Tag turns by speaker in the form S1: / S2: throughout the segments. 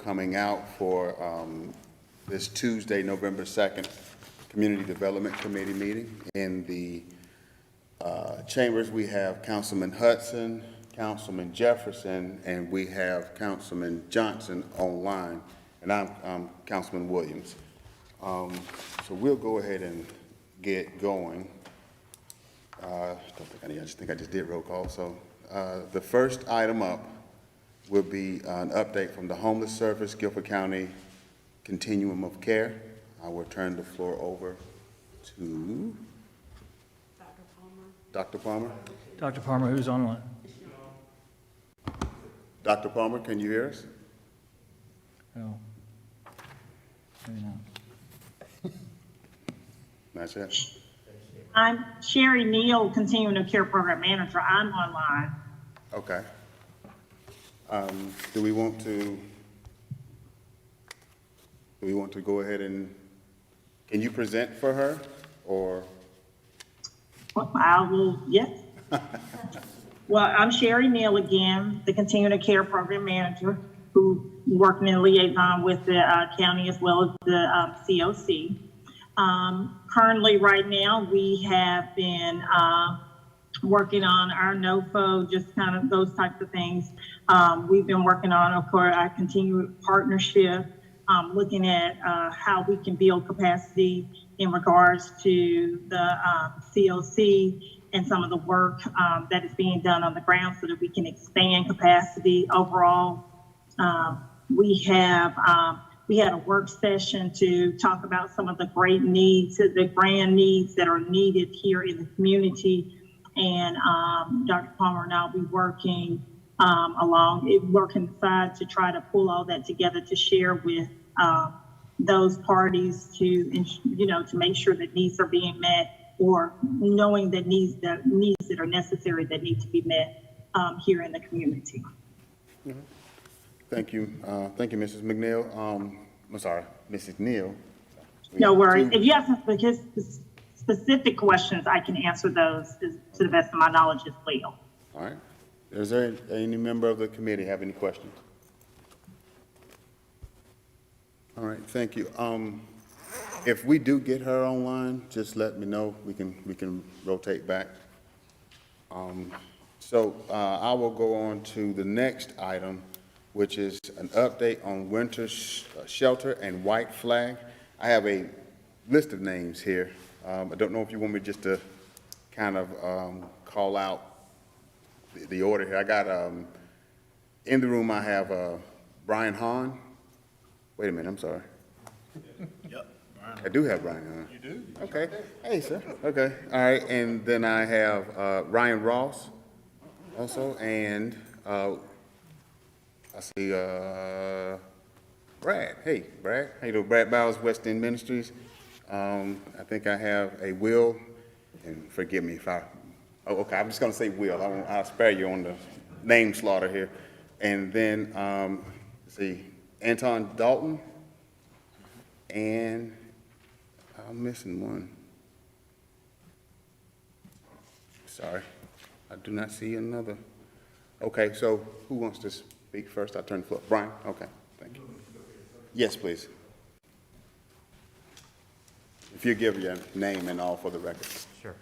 S1: coming out for this Tuesday, November 2nd, Community Development Committee meeting. In the chambers, we have Councilman Hudson, Councilman Jefferson, and we have Councilman Johnson online, and I'm Councilman Williams. So we'll go ahead and get going. I just think I just did roll call. So the first item up will be an update from the Homeless Service, Guilford County Continuum of Care. I will turn the floor over to Dr. Palmer.
S2: Dr. Palmer, who's online?
S1: Dr. Palmer, can you hear us?
S2: No. Maybe not.
S1: Not yet.
S3: I'm Sherry Neal, Continuing of Care Program Manager. I'm online.
S1: Okay. Do we want to go ahead and, can you present for her, or?
S3: Well, I will, yes. Well, I'm Sherry Neal again, the Continuing of Care Program Manager, who working in liaison with the county as well as the COC. Currently, right now, we have been working on our NOFO, just kind of those types of things. We've been working on, of course, our continued partnership, looking at how we can build capacity in regards to the COC and some of the work that is being done on the ground so that we can expand capacity overall. We had a work session to talk about some of the great needs, the grand needs that are needed here in the community. And Dr. Palmer and I will be working working side to try to pull all that together to share with those parties to make sure that needs are being met, or knowing that needs that are necessary that need to be met here in the community.
S1: Mm-hmm. Thank you. Thank you, Mrs. McNeil. I'm sorry, Mrs. Neal.
S3: No worries. If you have some specific questions, I can answer those to the best of my knowledge as well.
S1: All right. Is there any member of the committee have any questions? All right, thank you. If we do get her online, just let me know. We can rotate back. So I will go on to the next item, which is an update on winter shelter and white flag. I have a list of names here. I don't know if you want me just to kind of call out the order here. I got, in the room I have Brian Hahn. Wait a minute, I'm sorry.
S4: Yep, Brian.
S1: I do have Brian Hahn.
S4: You do?
S1: Okay, hey, sir. Okay, all right, and then I have Ryan Ross also, and I see Brad. Hey, Brad. How you doing? Brad Bowers, West End Ministries. I think I have a Will, and forgive me if okay, I'm just going to say Will. I'll spare you on the name slaughter here. And then, let's see, Antoine Dalton, and I'm missing one. Sorry, I do not see another. Okay, so who wants to speak first? I'll turn the floor. Brian? Okay, thank you. Yes, please. If you give your name and all for the record.
S5: Sure.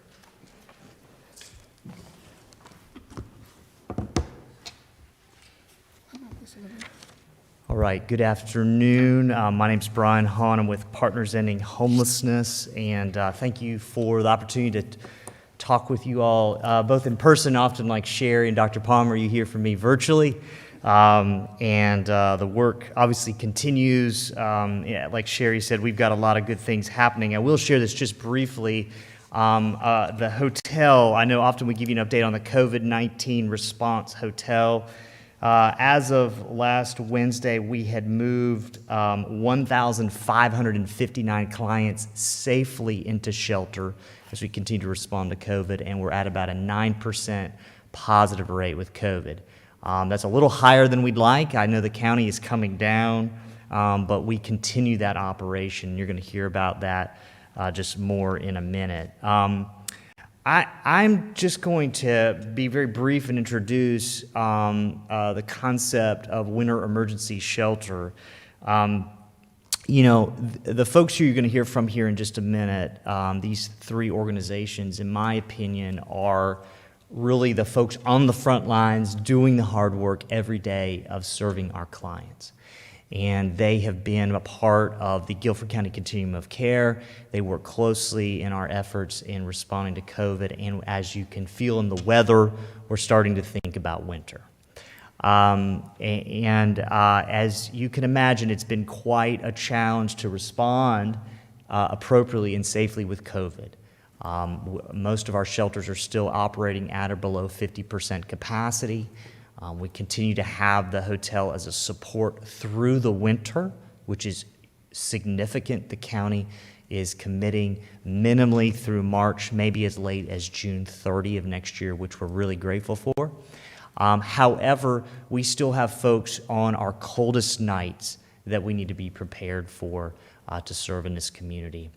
S5: All right, good afternoon. My name's Brian Hahn. I'm with Partners Ending Homelessness, and thank you for the opportunity to talk with you all, both in person, often like Sherry and Dr. Palmer, you hear from me virtually. The work obviously continues. Like Sherry said, we've got a lot of good things happening. I will share this just briefly. The hotel, I know often we give you an update on the COVID-19 response hotel. As of last Wednesday, we had moved 1,559 clients safely into shelter as we continue to respond to COVID, and we're at about a 9% positive rate with COVID. That's a little higher than we'd like. I know the county is coming down, but we continue that operation. You're going to hear about that just more in a minute. I'm just going to be very brief and introduce the concept of winter emergency shelter. The folks who you're going to hear from here in just a minute, these three organizations, in my opinion, are really the folks on the front lines doing the hard work every day of serving our clients. And they have been a part of the Guilford County Continuum of Care. They work closely in our efforts in responding to COVID, and as you can feel in the weather, we're starting to think about winter. As you can imagine, it's been quite a challenge to respond appropriately and safely with COVID. Most of our shelters are still operating at or below 50% capacity. We continue to have the hotel as a support through the winter, which is significant. The county is committing minimally through March, maybe as late as June 30 of next year, which we're really grateful for. However, we still have folks on our coldest nights that we need to be prepared for to serve in this community.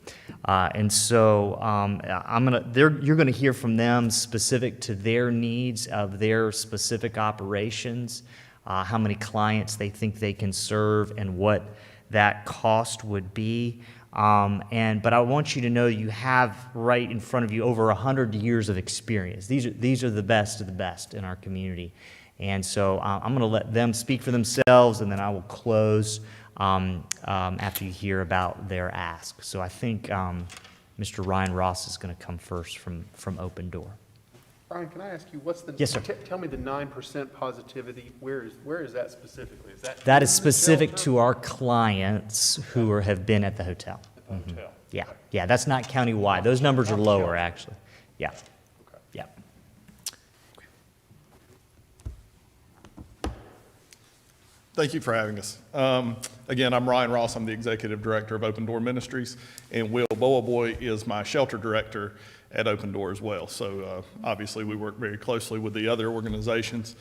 S5: You're going to hear from them specific to their needs of their specific operations, how many clients they think they can serve, and what that cost would be. But I want you to know you have right in front of you over 100 years of experience. These are the best of the best in our community. And so I'm going to let them speak for themselves, and then I will close after you hear about their ask. So I think Mr. Ryan Ross is going to come first from Open Door.
S6: Brian, can I ask you, what's the?
S5: Yes, sir.
S6: Tell me the 9% positivity. Where is that specifically? Is
S5: That is
S6: in the
S5: specific
S6: shelter?
S5: to our clients who have been at the hotel.
S6: At the hotel.
S5: Yeah, that's not countywide. Those numbers are lower, actually. Yeah.
S6: Okay.
S5: Yeah.
S7: Thank you for having us. Again, I'm Ryan Ross. I'm the Executive Director of Open Door Ministries, and Will Boaboy is my Shelter Director at Open Door as well. So obviously we work very closely with the other organizations.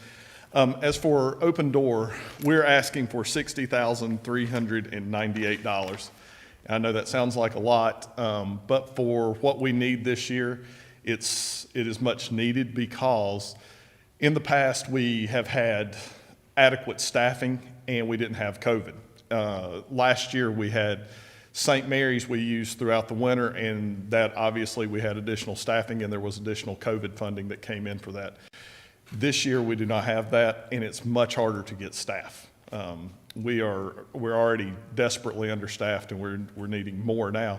S7: As for Open Door, we're asking for $60,398. I know that sounds like a lot, but for what we need this year, it is much needed because in the past we have had adequate staffing and we didn't have COVID. Last year we had St. Mary's we used throughout the winter, and that obviously we had additional staffing and there was additional COVID funding that came in for that. This year we do not have that, and it's much harder to get staff. We're already desperately understaffed, and we're needing more now.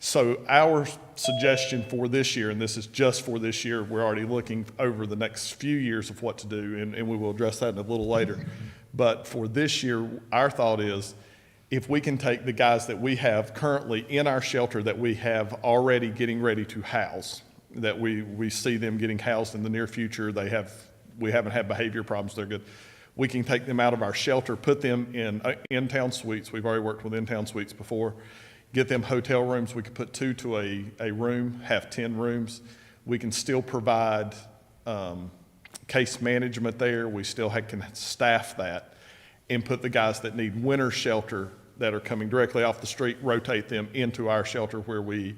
S7: So our suggestion for this year, and this is just for this year, we're already looking over the next few years of what to do, and we will address that in a little later. But for this year, our thought is if we can take the guys that we have currently in our shelter that we have already getting ready to house, that we see them getting housed in the near future, we haven't had behavior problems, they're good. We can take them out of our shelter, put them in in-town suites. We've already worked with in-town suites before. Get them hotel rooms. We could put 2 to a room, have 10 rooms. We can still provide case management there. We still can staff that and put the guys that need winter shelter that are coming directly off the street, rotate them into our shelter where we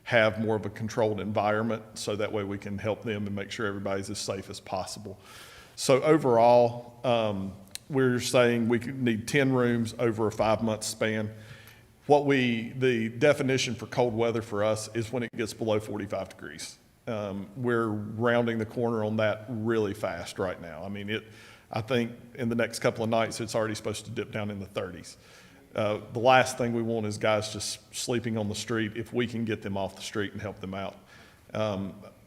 S7: have more of a controlled environment, so that way we can help them and make sure everybody's as safe as possible. So overall, we're saying we could need 10 rooms over a 5-month span. The definition for cold weather for us is when it gets below 45 degrees. We're rounding the corner on that really fast right now. I mean, I think in the next couple of nights, it's already supposed to dip down in the 30s. The last thing we want is guys just sleeping on the street if we can get them off the street and help them out.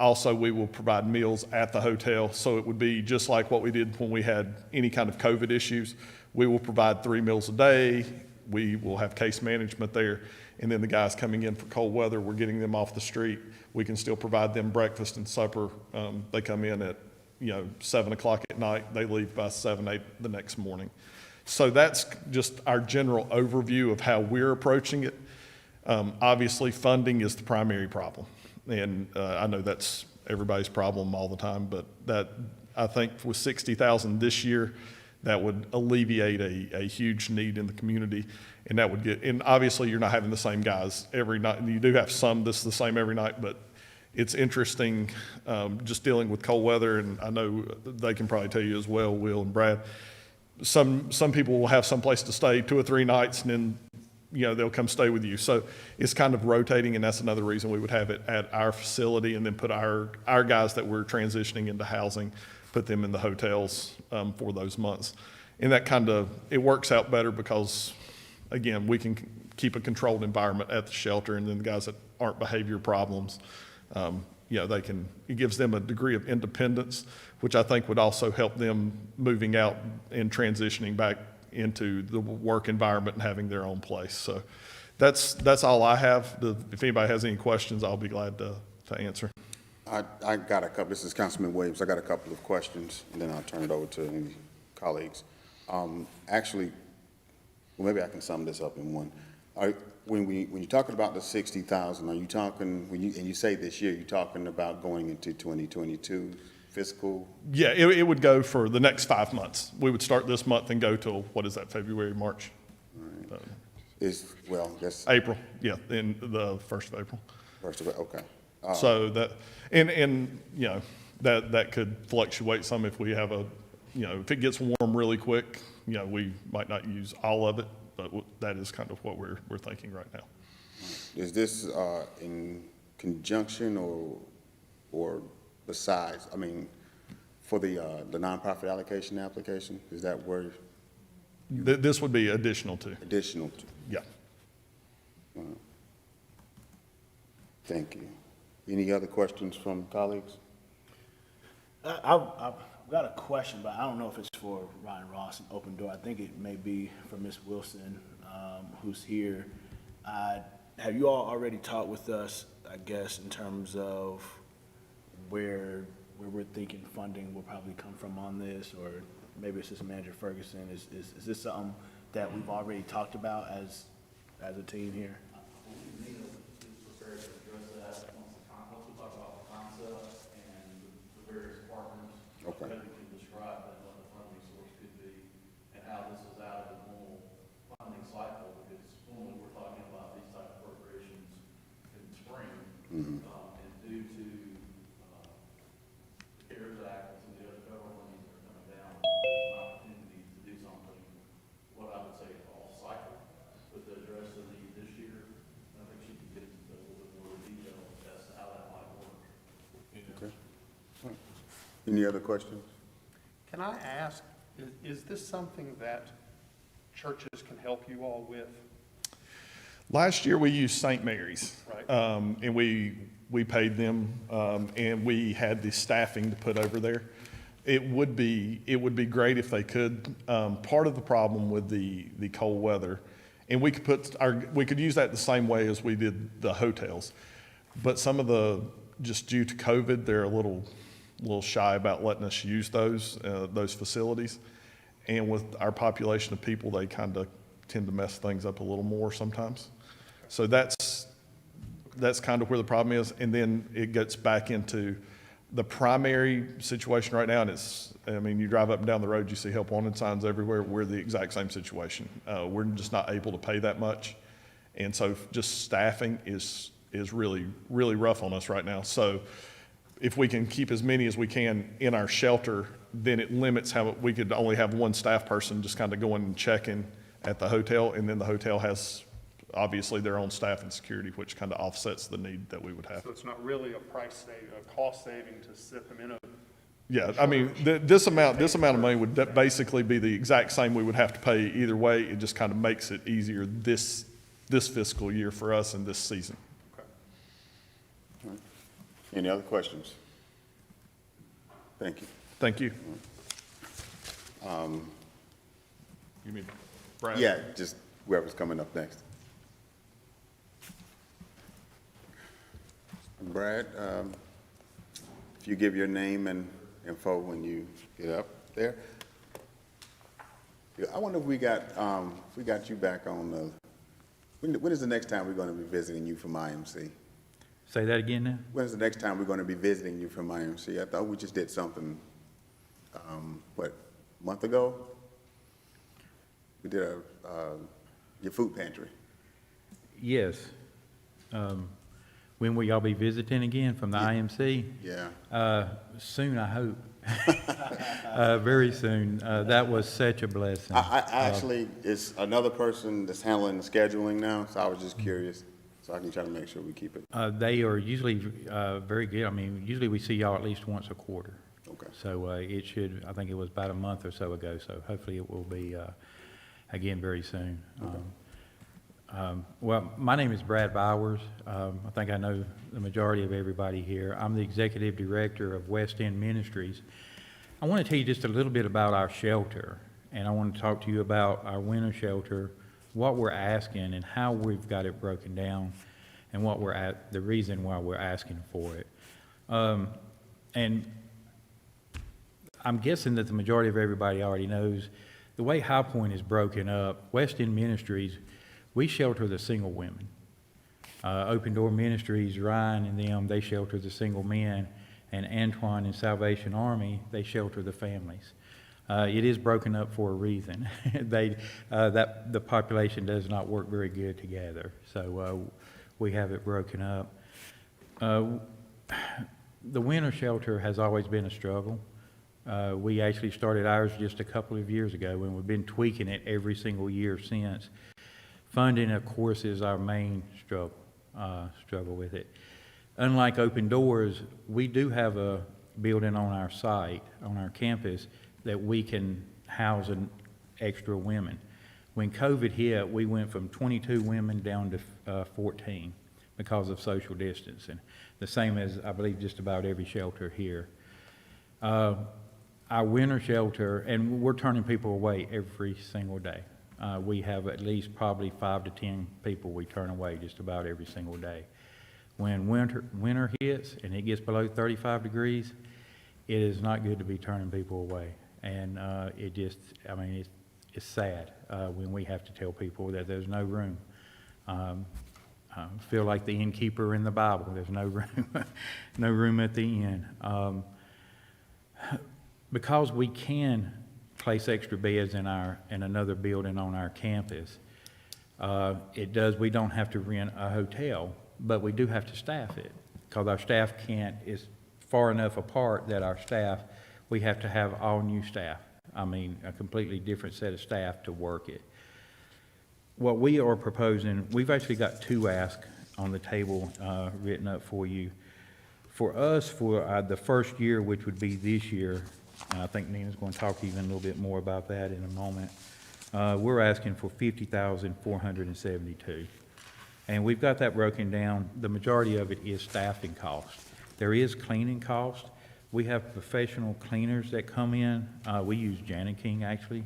S7: Also, we will provide meals at the hotel, so it would be just like what we did when we had any kind of COVID issues. We will provide 3 meals a day. We will have case management there, and then the guys coming in for cold weather, we're getting them off the street. We can still provide them breakfast and supper. They come in at 7 o'clock at night. They leave by 7, 8 the next morning. So that's just our general overview of how we're approaching it. Obviously, funding is the primary problem. And I know that's everybody's problem all the time, but that I think with $60,000 this year, that would alleviate a huge need in the community, and and obviously you're not having the same guys every night. You do have some that's the same every night, but it's interesting, just dealing with cold weather, and I know they can probably tell you as well, Will and Brad. Some people will have some place to stay 2 or 3 nights, and then, they'll come stay with you. So it's kind of rotating, and that's another reason we would have it at our facility, and then put our guys that we're transitioning into housing, put them in the hotels for those months. And that it works out better because, again, we can keep a controlled environment at the shelter, and then the guys that aren't behavior problems, it gives them a degree of independence, which I think would also help them moving out and transitioning back into the work environment and having their own place. So that's all I have. If anybody has any questions, I'll be glad to answer.
S1: I got a couple, this is Councilman Williams, I got a couple of questions, and then I'll turn it over to any colleagues. Actually, well, maybe I can sum this up in one. When you're talking about the 60,000, are you talking, and you say this year, you're talking about going into 2022 fiscal?
S7: Yeah, it would go for the next 5 months. We would start this month and go till, what is that, February, March?
S1: That's
S7: April, yeah, in the 1st of April.
S1: first of all, okay.
S7: So that, that could fluctuate some if we have if it gets warm really quick, we might not use all of it, but that is kind of what we're thinking right now.
S1: Is this in conjunction or besides, for the nonprofit allocation application? Is that where?
S7: This would be additional to.
S1: Additional to?
S7: Yeah.
S1: Thank you. Any other questions from colleagues?
S4: I've got a question, but I don't know if it's for Ryan Ross and Open Door. I think it may be for Ms. Wilson, who's here. Have you all already talked with us, I guess, in terms of where we're thinking funding will probably come from on this, or maybe Assistant Manager Ferguson? Is this something that we've already talked about as a team here?
S1: Okay.
S8: Maybe can describe that, what the funding source could be, and how this is out of the normal funding cycle, because normally we're talking about these type of appropriations in the spring, and due to the CARES Act and some of the other federal monies that are coming down, there's an opportunity to do something, what I would say, off cycle, but to address the need this year. I think she can get into a little bit more detail as to how that might work.
S1: Okay. Any other questions?
S6: Can I ask, is this something that churches can help you all with?
S7: Last year, we used St. Mary's.
S6: Right.
S7: And we paid them, and we had the staffing to put over there. It would be great if they could. Part of the problem with the cold weather, and we could use that the same way as we did the hotels, but just due to COVID, they're a little shy about letting us use those facilities. And with our population of people, they kind of tend to mess things up a little more sometimes. So that's kind of where the problem is. And then it gets back into the primary situation right now. And you drive up and down the road, you see help wanted signs everywhere. We're the exact same situation. We're just not able to pay that much. And so just staffing is really, really rough on us right now. So if we can keep as many as we can in our shelter, then it limits how we could only have one staff person just kind of going and checking at the hotel, and then the hotel has obviously their own staff and security, which kind of offsets the need that we would have.
S6: So it's not really a cost saving to sit them in a.
S7: Yeah, this amount of money would basically be the exact same we would have to pay either way. It just kind of makes it easier this fiscal year for us and this season.
S1: Any other questions? Thank you.
S7: Thank you. You mean Brad?
S1: Yeah, just whoever's coming up next. Brad, if you give your name and info when you get up there. Yeah, I wonder if we got you back on the, when is the next time we're going to be visiting you from IMC?
S2: Say that again now?
S1: When is the next time we're going to be visiting you from IMC? I thought we just did something, a month ago? We did your food pantry.
S9: Yes.
S2: When will y'all be visiting again from the IMC?
S1: Yeah.
S2: Soon, I hope. Very soon. That was such a blessing.
S1: I actually, it's another person that's handling the scheduling now, so I was just curious. So I can try to make sure we keep it.
S2: They are usually very good. I mean, usually we see y'all at least once a quarter.
S1: Okay.
S2: So it should, I think it was about a month or so ago, so hopefully it will be, again, very soon. Well, my name is Brad Bowers. I think I know the majority of everybody here. I'm the Executive Director of West End Ministries. I want to tell you just a little bit about our shelter, and I want to talk to you about our winter shelter, what we're asking and how we've got it broken down, and what we're at, the reason why we're asking for it. And I'm guessing that the majority of everybody already knows the way High Point is broken up. West End Ministries, we shelter the single women. Open Door Ministries, Ryan and them, they shelter the single men, and Antoine and Salvation Army, they shelter the families. It is broken up for a reason. The population does not work very good together, so we have it broken up. The winter shelter has always been a struggle. We actually started ours just a couple of years ago, and we've been tweaking it every single year since. Funding, of course, is our main struggle with it. Unlike Open Doors, we do have a building on our site, on our campus, that we can house an extra women. When COVID hit, we went from 22 women down to 14 because of social distancing. The same as, I believe, just about every shelter here. Our winter shelter, and we're turning people away every single day. We have at least probably 5 to 10 people we turn away just about every single day. When winter hits and it gets below 35 degrees, it is not good to be turning people away. And it just, I mean, it's sad when we have to tell people that there's no room. Feel like the innkeeper in the Bible. There's no room, no room at the inn. Because we can place extra beds in another building on our campus, we don't have to rent a hotel, but we do have to staff it because our staff is far enough apart that we have to have all new staff. I mean, a completely different set of staff to work it. What we are proposing, we've actually got 2 asks on the table written up for you. For us, for the first year, which would be this year, and I think Nina's going to talk even a little bit more about that in a moment, we're asking for $50,472. And we've got that broken down. The majority of it is staffing cost. There is cleaning cost. We have professional cleaners that come in. We use Janet King, actually.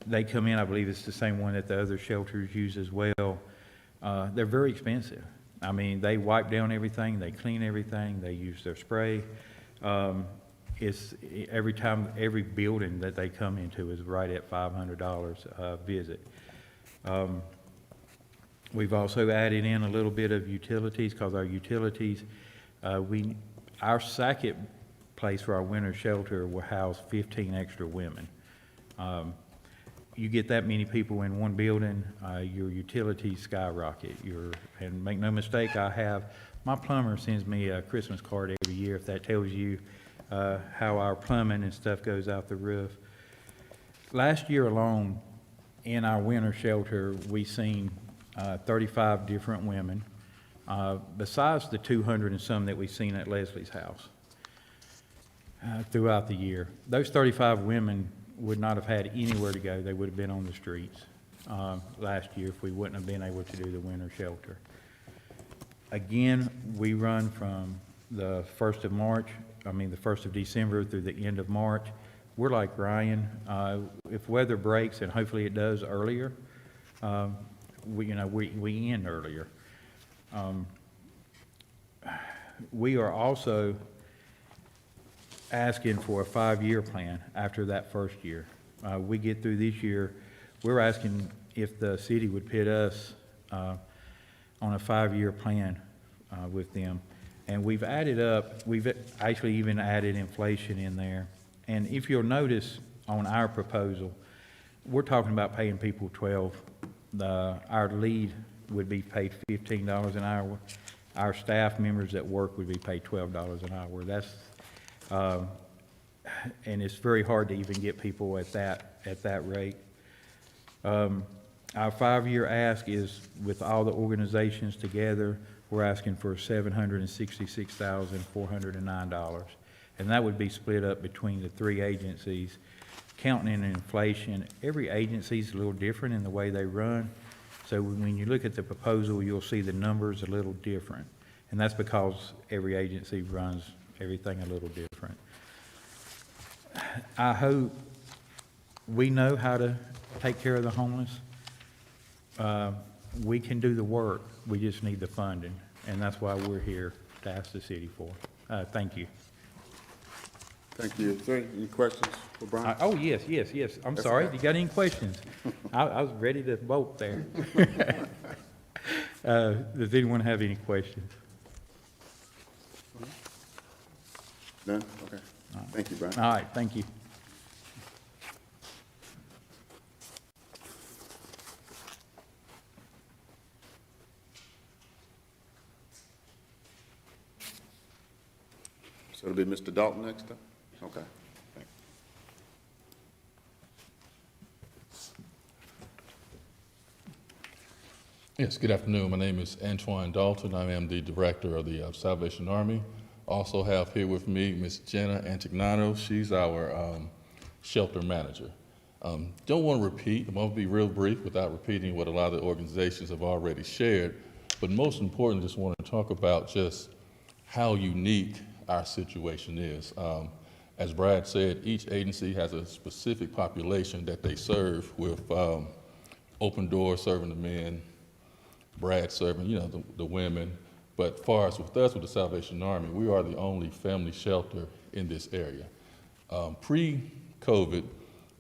S2: They come in, I believe it's the same one that the other shelters use as well. They're very expensive. I mean, they wipe down everything, they clean everything, they use their spray. It's every building that they come into is right at $500 a visit. We've also added in a little bit of utilities because our utilities, our second place for our winter shelter will house 15 extra women. You get that many people in one building, your utilities skyrocket. And make no mistake, my plumber sends me a Christmas card every year, if that tells you how our plumbing and stuff goes out the roof. Last year alone, in our winter shelter, we seen 35 different women, besides the 200 and some that we've seen at Leslie's house throughout the year. Those 35 women would not have had anywhere to go. They would have been on the streets last year if we wouldn't have been able to do the winter shelter. Again, we run from the 1st of December through the end of March. We're like Ryan. If weather breaks, and hopefully it does earlier, we end earlier. We are also asking for a 5-year plan after that first year. We get through this year, we're asking if the city would put us on a 5-year plan with them. And we've actually even added inflation in there. And if you'll notice on our proposal, we're talking about paying people $12. Our lead would be paid $15 an hour. our staff members that work would be paid $12 an hour. That's, and it's very hard to even get people at that rate. Our 5-year ask is, with all the organizations together, we're asking for $766,409. And that would be split up between the 3 agencies. Counting in inflation, every agency is a little different in the way they run. So when you look at the proposal, you'll see the numbers a little different. And that's because every agency runs everything a little different. I hope we know how to take care of the homeless. We can do the work. We just need the funding. And that's why we're here to ask the city for. Thank you.
S1: Thank you. Is there any questions for Brian?
S2: Oh, yes. I'm sorry.
S1: okay.
S2: You got any questions? I was ready to vote there. Does anyone have any questions?
S1: None? Okay. Thank you, Brian.
S2: All right, thank you.
S1: So it'll be Mr. Dalton next up? Okay. Thanks.
S9: Yes, good afternoon. My name is Antoine Dalton. I am the director of the Salvation Army. Also have here with me Ms. Jenna Antignano. She's our shelter manager. Don't want to repeat. I'm going to be real brief without repeating what a lot of the organizations have already shared. But most importantly, just want to talk about just how unique our situation is. As Brad said, each agency has a specific population that they serve, with Open Door serving the men, Brad serving, the women. But far as with us, with the Salvation Army, we are the only family shelter in this area. Pre-COVID,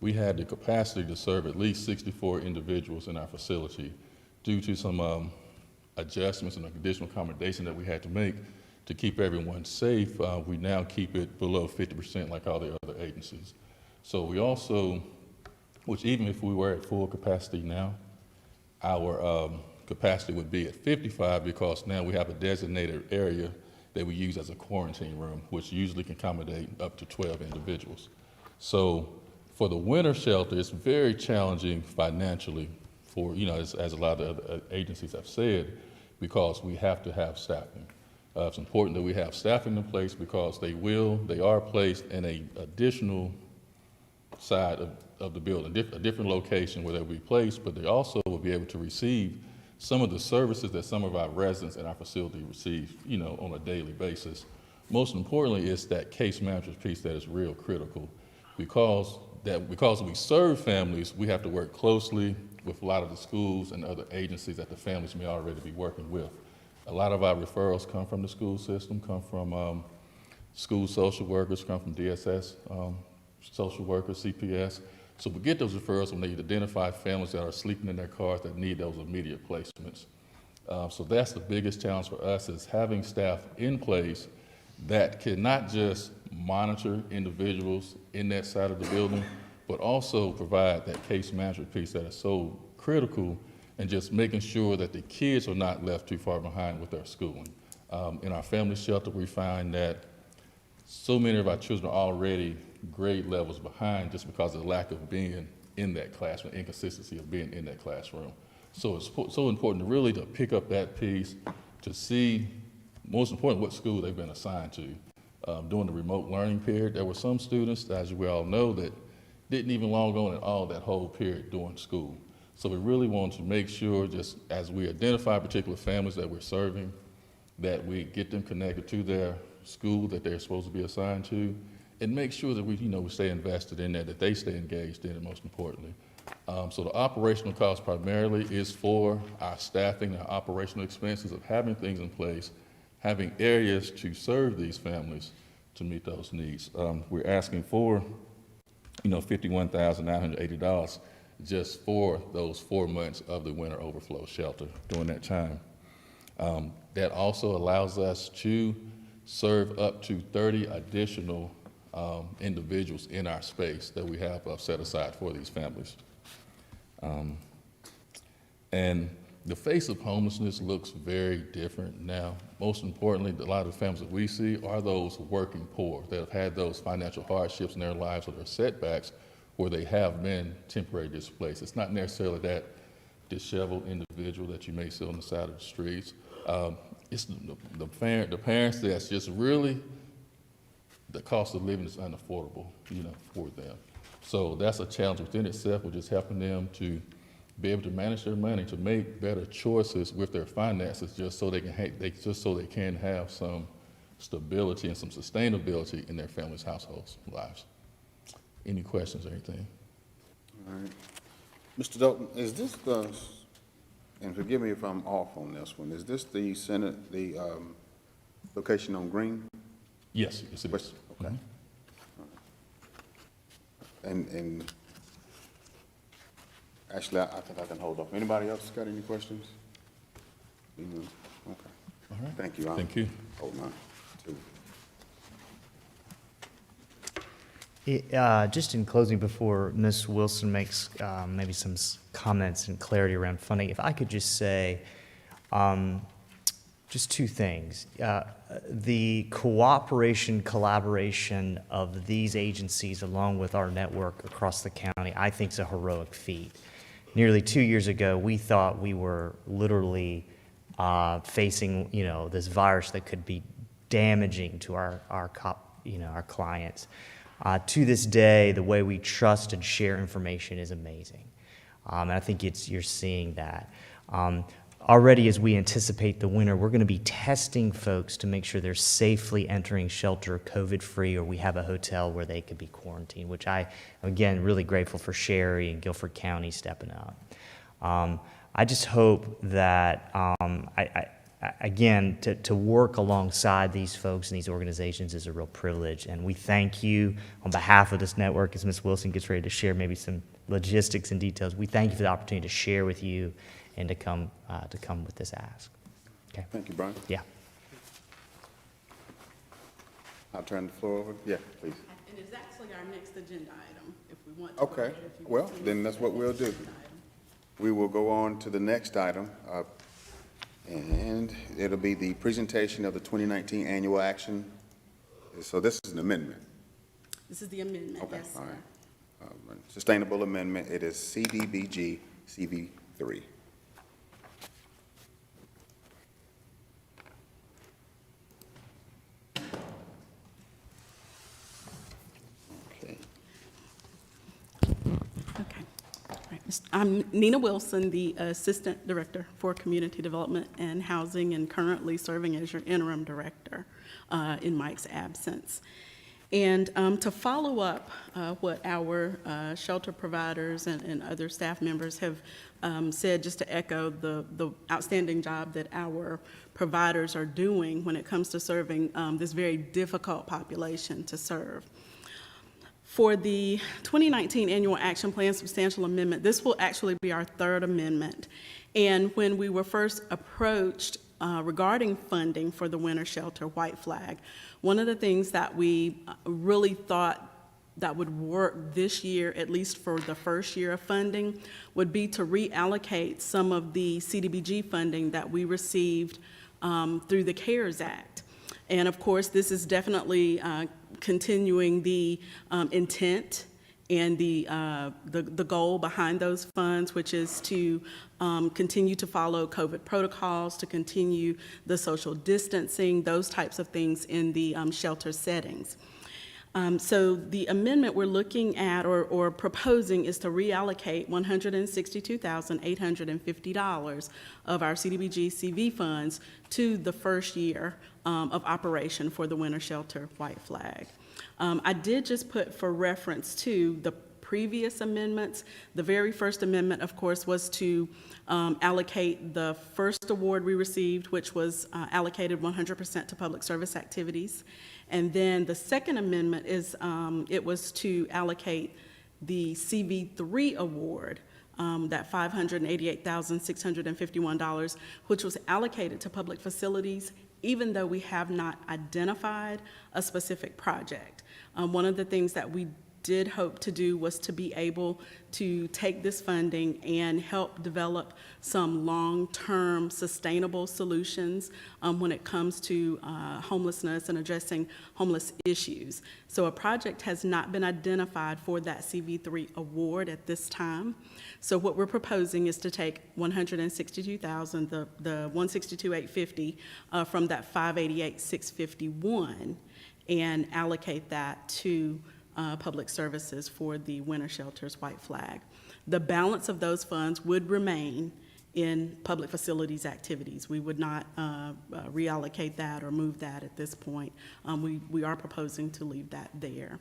S9: we had the capacity to serve at least 64 individuals in our facility. Due to some adjustments and additional accommodation that we had to make to keep everyone safe, we now keep it below 50% like all the other agencies. So we also, which even if we were at full capacity now, our capacity would be at 55, because now we have a designated area that we use as a quarantine room, which usually can accommodate up to 12 individuals. So for the winter shelter, it's very challenging financially for, as a lot of other agencies have said, because we have to have staffing. It's important that we have staffing in place, because they are placed in an additional side of the building, a different location where they'll be placed, but they also will be able to receive some of the services that some of our residents in our facility receive, on a daily basis. Most importantly, it's that case management piece that is real critical, because we serve families, we have to work closely with a lot of the schools and other agencies that the families may already be working with. A lot of our referrals come from the school system, come from school social workers, come from DSS, social workers, CPS. So we get those referrals when they identify families that are sleeping in their cars that need those immediate placements. So that's the biggest challenge for us, is having staff in place that can not just monitor individuals in that side of the building, but also provide that case management piece that is so critical, and just making sure that the kids are not left too far behind with their schooling. In our family shelter, we find that so many of our children are already grade levels behind just because of the lack of being in that classroom, inconsistency of being in that classroom. So it's so important to really pick up that piece, to see, most important, what school they've been assigned to. During the remote learning period, there were some students, as we all know, that didn't even log on at all that whole period during school. So we really want to make sure, just as we identify particular families that we're serving, that we get them connected to their school that they're supposed to be assigned to, and make sure that we stay invested in that they stay engaged in it, most importantly. So the operational cost primarily is for our staffing and operational expenses of having things in place, having areas to serve these families to meet those needs. We're asking for, $51,980 just for those 4 months of the winter overflow shelter during that time. That also allows us to serve up to 30 additional individuals in our space that we have set aside for these families. And the face of homelessness looks very different now. Most importantly, a lot of the families that we see are those working poor that have had those financial hardships in their lives or their setbacks where they have been temporarily displaced. It's not necessarily that disheveled individual that you may see on the side of the streets. It's the parents that's just really, the cost of living is unaffordable, for them. So that's a challenge within itself, which is helping them to be able to manage their money, to make better choices with their finances, just so they can have some stability and some sustainability in their families' households, lives. Any questions or anything?
S1: All right. Mr. Dalton, is this the, and forgive me if I'm off on this one, is this the Senate, the location on Green?
S9: Yes, it is.
S1: Okay. And actually, I think I can hold off. Anybody else got any questions? Okay.
S9: All right.
S1: Thank you.
S9: Thank you.
S1: Hold on.
S5: Just in closing, before Ms. Wilson makes maybe some comments and clarity around funding, if I could just say just two things. The cooperation, collaboration of these agencies along with our network across the county, I think is a heroic feat. Nearly 2 years ago, we thought we were literally facing, this virus that could be damaging to our clients. To this day, the way we trust and share information is amazing. And I think you're seeing that. Already as we anticipate the winter, we're going to be testing folks to make sure they're safely entering shelter COVID-free, or we have a hotel where they could be quarantined, which I am, again, really grateful for Sherry and Guilford County stepping up. I just hope that, again, to work alongside these folks and these organizations is a real privilege, and we thank you on behalf of this network as Ms. Wilson gets ready to share maybe some logistics and details. We thank you for the opportunity to share with you and to come with this ask. Okay.
S1: Thank you, Brian.
S5: Yeah.
S1: I'll turn the floor over. Yeah, please.
S10: And it's actually our next agenda item, if we want to.
S1: Okay. Well, then that's what we'll do. We will go on to the next item, and it'll be the presentation of the 2019 annual action. So this is an amendment.
S10: This is the amendment,
S1: Okay,
S10: yes,
S1: all
S10: sir.
S1: right. Sustainable amendment. It is CDBG CV3. Okay.
S10: Okay. All right. I'm Nina Wilson, the Assistant Director for Community Development and Housing, and currently serving as your interim director in Mike's absence. And to follow up what our shelter providers and other staff members have said, just to echo the outstanding job that our providers are doing when it comes to serving this very difficult population to serve. For the 2019 Annual Action Plan Substantial Amendment, this will actually be our third amendment. And when we were first approached regarding funding for the winter shelter, White Flag, one of the things that we really thought that would work this year, at least for the first year of funding, would be to reallocate some of the CDBG funding that we received through the CARES Act. And of course, this is definitely continuing the intent and the goal behind those funds, which is to continue to follow COVID protocols, to continue the social distancing, those types of things in the shelter settings. So the amendment we're looking at or proposing is to reallocate $162,850 of our CDBG CV funds to the first year of operation for the winter shelter White Flag. I did just put for reference to the previous amendments. The very first amendment, of course, was to allocate the first award we received, which was allocated 100% to public service activities. And then the second amendment is, it was to allocate the CV3 award, that $588,651, which was allocated to public facilities, even though we have not identified a specific project. One of the things that we did hope to do was to be able to take this funding and help develop some long-term sustainable solutions when it comes to homelessness and addressing homeless issues. So a project has not been identified for that CV3 award at this time. So what we're proposing is to take $162,000, the $162,850 from that $588,651 and allocate that to public services for the winter shelters White Flag. The balance of those funds would remain in public facilities activities. We would not reallocate that or move that at this point. We are proposing to leave that there.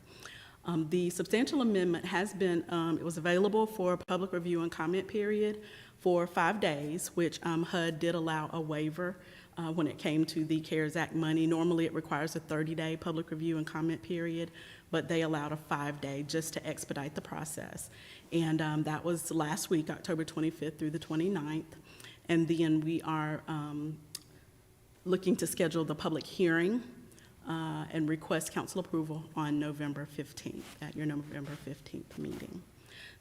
S10: The substantial amendment has been, it was available for a public review and comment period for 5 days, which HUD did allow a waiver when it came to the CARES Act money. Normally it requires a 30-day public review and comment period, but they allowed a 5-day just to expedite the process. And that was last week, October 25th through the 29th. And then we are looking to schedule the public hearing and request council approval on November 15th, at your November 15th meeting.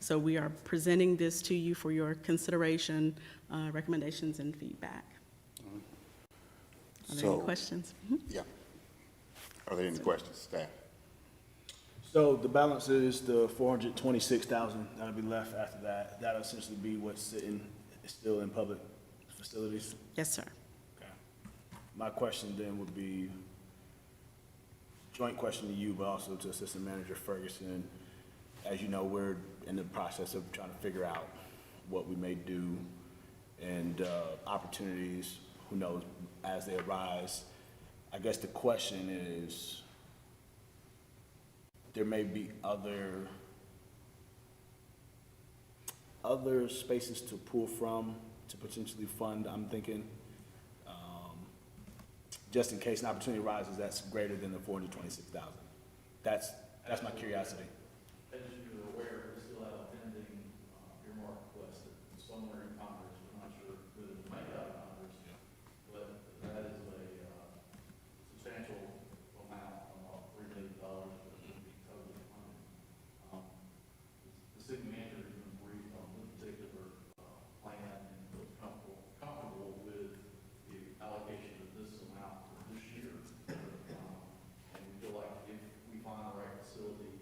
S10: So we are presenting this to you for your consideration, recommendations, and feedback. Are there any questions?
S1: Yeah. Are there any questions, staff?
S4: So the balance is the 426,000 that'll be left after that. That'll essentially be what's sitting still in public facilities?
S10: Yes, sir.
S4: Okay. My question then would be, joint question to you, but also to Assistant Manager Ferguson. As you know, we're in the process of trying to figure out what we may do and opportunities, who knows, as they arise. I guess the question is, there may be other spaces to pull from to potentially fund, I'm thinking, just in case an opportunity arises that's greater than the 426,000. That's my curiosity.
S8: As you're aware, we still have a pending earmark request that's somewhere in Congress. We're not sure whether it may out of Congress, but that is a substantial amount, about $3 million that would be totally funded. The city manager has been briefed on this particular plan and feels comfortable with the allocation of this amount for this year. And we feel like if we find the right facility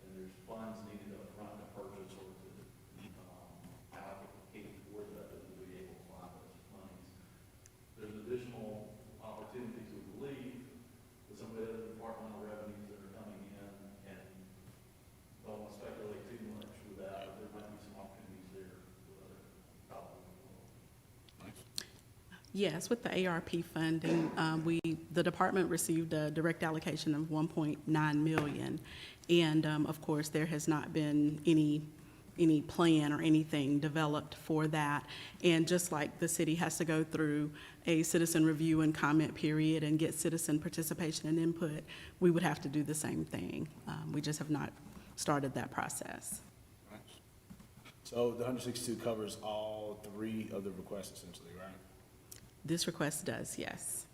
S8: and there's funds needed up front to purchase or to allocate for that, that we'll be able to find those monies. There's additional opportunities, we believe, with some of the other departmental revenues that are coming in, and don't want to speculate too much with that, but there might be some opportunities there with other colleges as well.
S10: Yes, with the ARP funding, the department received a direct allocation of $1.9 million. And of course, there has not been any plan or anything developed for that. And just like the city has to go through a citizen review and comment period and get citizen participation and input, we would have to do the same thing. We just have not started that process.
S4: So the 162 covers all 3 of the requests essentially, right?
S10: This request does, yes.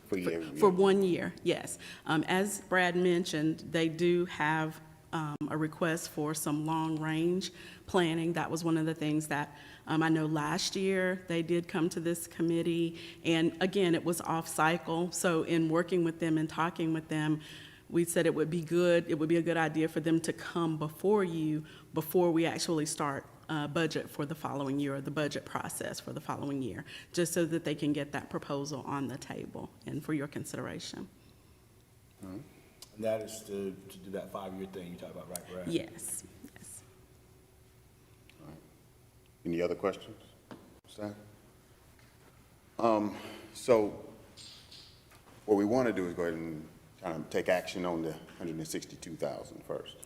S1: For year.
S10: For 1 year, yes. As Brad mentioned, they do have a request for some long-range planning. That was one of the things that I know last year they did come to this committee, and again, it was off-cycle. So in working with them and talking with them, we said it would be a good idea for them to come before you before we actually start budget for the following year, or the budget process for the following year, just so that they can get that proposal on the table and for your consideration.
S4: And that is to do that 5-year thing you talked about, right, Brad?
S10: Yes, yes.
S1: Any other questions, staff? So what we want to do is go ahead and kind of take action on the 162,000 first.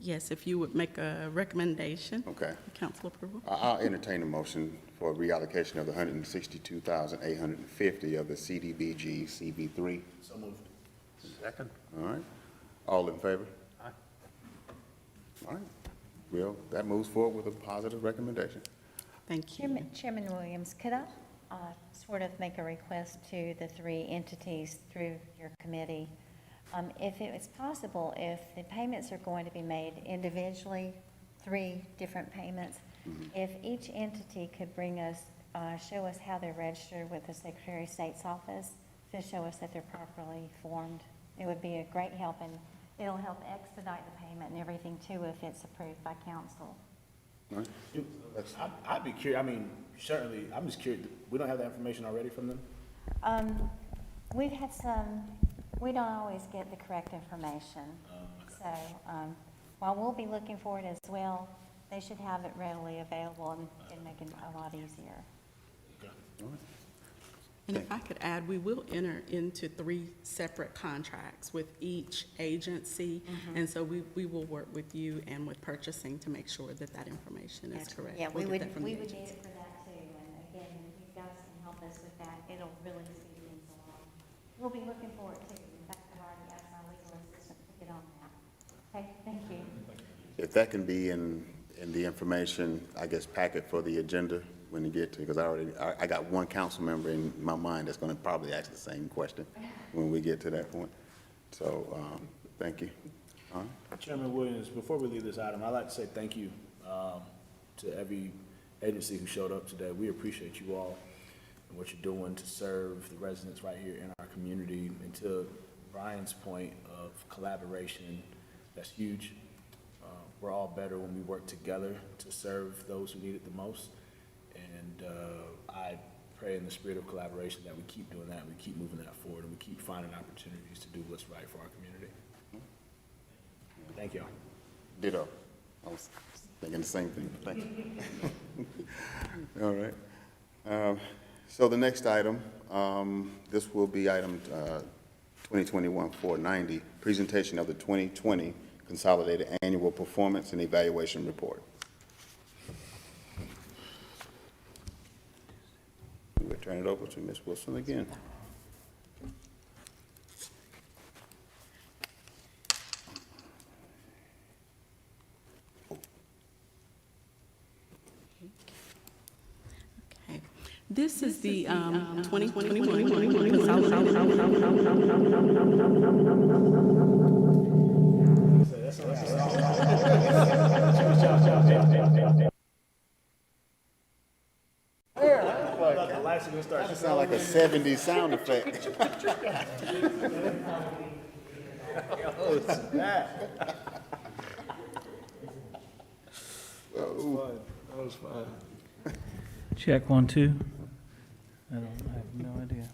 S10: Yes, if you would make a recommendation.
S1: Okay.
S10: Council approval.
S1: I'll entertain a motion for reallocation of the 162,850 of the CDBG CV3.
S4: So moved.
S6: Second.
S1: All right. All in favor?
S6: Aye.
S1: All right. Well, that moves forward with a positive recommendation.
S10: Thank you.
S11: Chairman Williams, could I sort of make a request to the 3 entities through your committee? If it was possible, if the payments are going to be made individually, 3 different payments, if each entity could bring us, show us how they're registered with the Secretary of State's office to show us that they're properly formed, it would be a great help, and it'll help expedite the payment and everything too if it's approved by council.
S4: I'd be curious, I mean, certainly, I'm just curious, we don't have that information already from them?
S11: We've had some, we don't always get the correct information. So, while we'll be looking for it as well, they should have it readily available and make it a lot easier.
S10: And if I could add, we will enter into 3 separate contracts with each agency. And so we will work with you and with purchasing to make sure that that information is correct.
S11: Yeah,
S10: We'll
S11: we
S10: get that from
S11: would
S10: the
S11: need
S10: agency.
S11: it for that too, and again, if you guys can help us with that, it'll really speed things along. We'll be looking for it too. In fact, I've already asked my legal assistant to get on that. Okay, thank you.
S1: If that can be in the information, I guess, packet for the agenda when you get to, because I got one council member in my mind that's going to probably ask the same question when we get to that point. So, thank you. All right.
S4: Chairman Williams, before we leave this item, I'd like to say thank you to every agency who showed up today. We appreciate you all and what you're doing to serve the residents right here in our community. And to Brian's point of collaboration, that's huge. We're all better when we work together to serve those who need it the most. And I pray in the spirit of collaboration that we keep doing that, we keep moving that forward, and we keep finding opportunities to do what's right for our community. Thank y'all.
S1: Ditto. I was thinking the same thing. Thank you. All right. So the next item, this will be item 2021-490, presentation of the 2020 Consolidated Annual Performance and Evaluation Report. We'll turn it over to Ms. Wilson again.
S10: Okay. This is the 2021 Consolidated.
S1: That sounds like a 70s sound effect.
S12: Check 1, 2. I have no idea.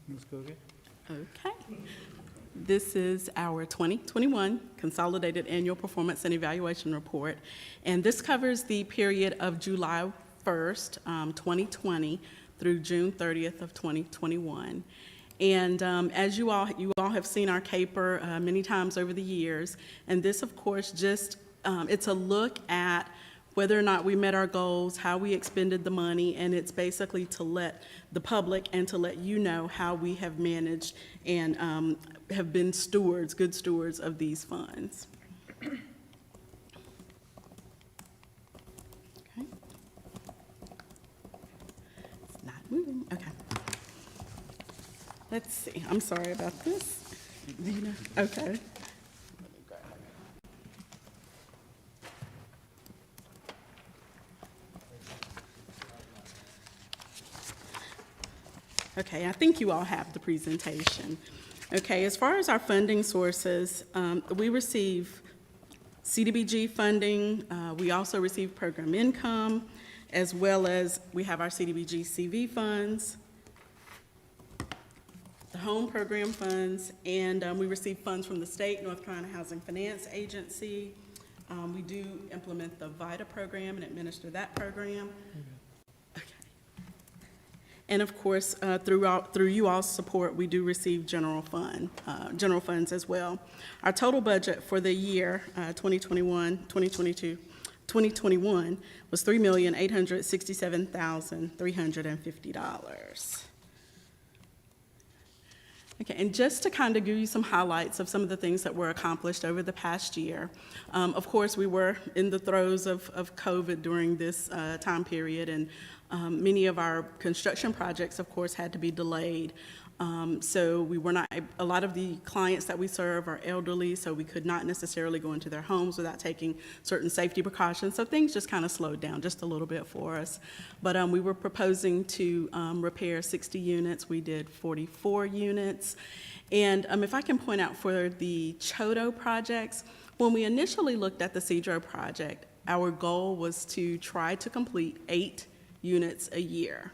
S12: Let's go again.
S10: Okay. This is our 2021 Consolidated Annual Performance and Evaluation Report, and this covers the period of July 1st, 2020 through June 30th of 2021. And as you all have seen our caper many times over the years, and this, of course, just it's a look at whether or not we met our goals, how we expended the money, and it's basically to let the public and to let you know how we have managed and have been stewards, good stewards of these funds. Okay. It's not moving. Okay. Let's see. I'm sorry about this. Do you know? Okay. Okay, I think you all have the presentation. Okay, as far as our funding sources, we receive CDBG funding. We also receive program income, as well as we have our CDBG CV funds, the home program funds, and we receive funds from the state, North Carolina Housing Finance Agency. We do implement the VITA program and administer that program. And of course, through you all's support, we do receive general funds as well. Our total budget for the year 2021 was $3,867,350. Okay, and just to kind of give you some highlights of some of the things that were accomplished over the past year. Of course, we were in the throes of COVID during this time period, and many of our construction projects, of course, had to be delayed. So we were not, a lot of the clients that we serve are elderly, so we could not necessarily go into their homes without taking certain safety precautions. So things just kind of slowed down just a little bit for us. But we were proposing to repair 60 units. We did 44 units. And if I can point out for the Chodo projects, when we initially looked at the Cedro project, our goal was to try to complete 8 units a year.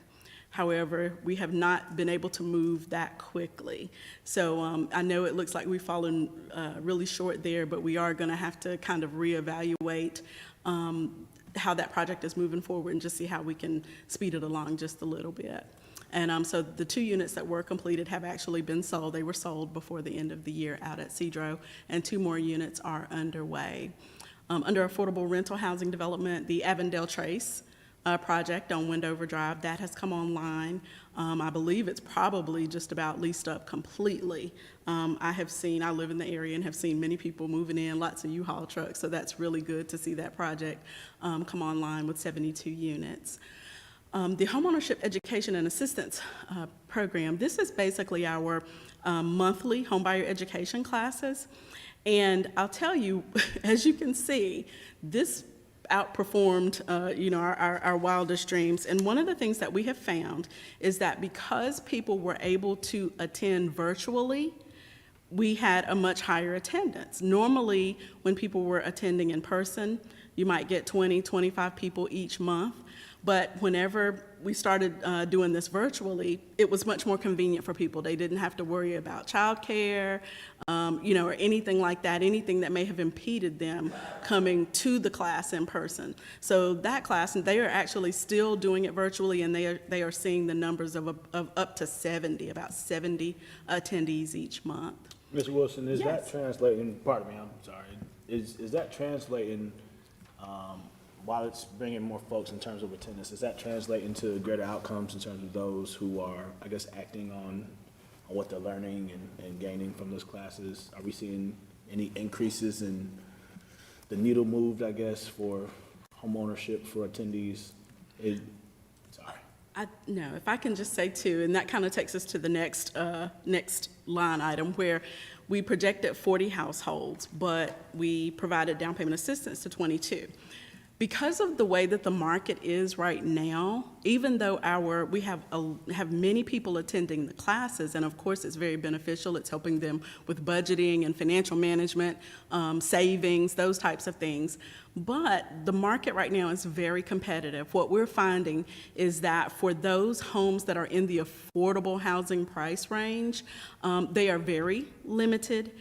S10: However, we have not been able to move that quickly. So I know it looks like we've fallen really short there, but we are going to have to kind of reevaluate how that project is moving forward and just see how we can speed it along just a little bit. And so the 2 units that were completed have actually been sold. They were sold before the end of the year out at Cedro, and 2 more units are underway. Under affordable rental housing development, the Avondale Trace project on Wendover Drive, that has come online. I believe it's probably just about leased up completely. I live in the area and have seen many people moving in, lots of U-Haul trucks, so that's really good to see that project come online with 72 units. The Homeownership Education and Assistance Program, this is basically our monthly homebuyer education classes. And I'll tell you, as you can see, this outperformed our wildest dreams. And one of the things that we have found is that because people were able to attend virtually, we had a much higher attendance. Normally, when people were attending in person, you might get 20, 25 people each month. But whenever we started doing this virtually, it was much more convenient for people. They didn't have to worry about childcare, or anything like that, anything that may have impeded them coming to the class in person. So that class, and they are actually still doing it virtually, and they are seeing the numbers of up to 70, about 70 attendees each month.
S4: Ms. Wilson, is
S10: Yes.
S4: that translating, pardon me, I'm sorry, is that translating, while it's bringing more folks in terms of attendance, is that translating to greater outcomes in terms of those who are, I guess, acting on what they're learning and gaining from those classes? Are we seeing any increases in the needle moved, I guess, for homeownership for attendees?
S10: No, if I can just say too, and that kind of takes us to the next line item where we projected 40 households, but we provided down payment assistance to 22. Because of the way that the market is right now, even though we have many people attending the classes, and of course it's very beneficial, it's helping them with budgeting and financial management, savings, those types of things. But the market right now is very competitive. What we're finding is that for those homes that are in the affordable housing price range, they are very limited,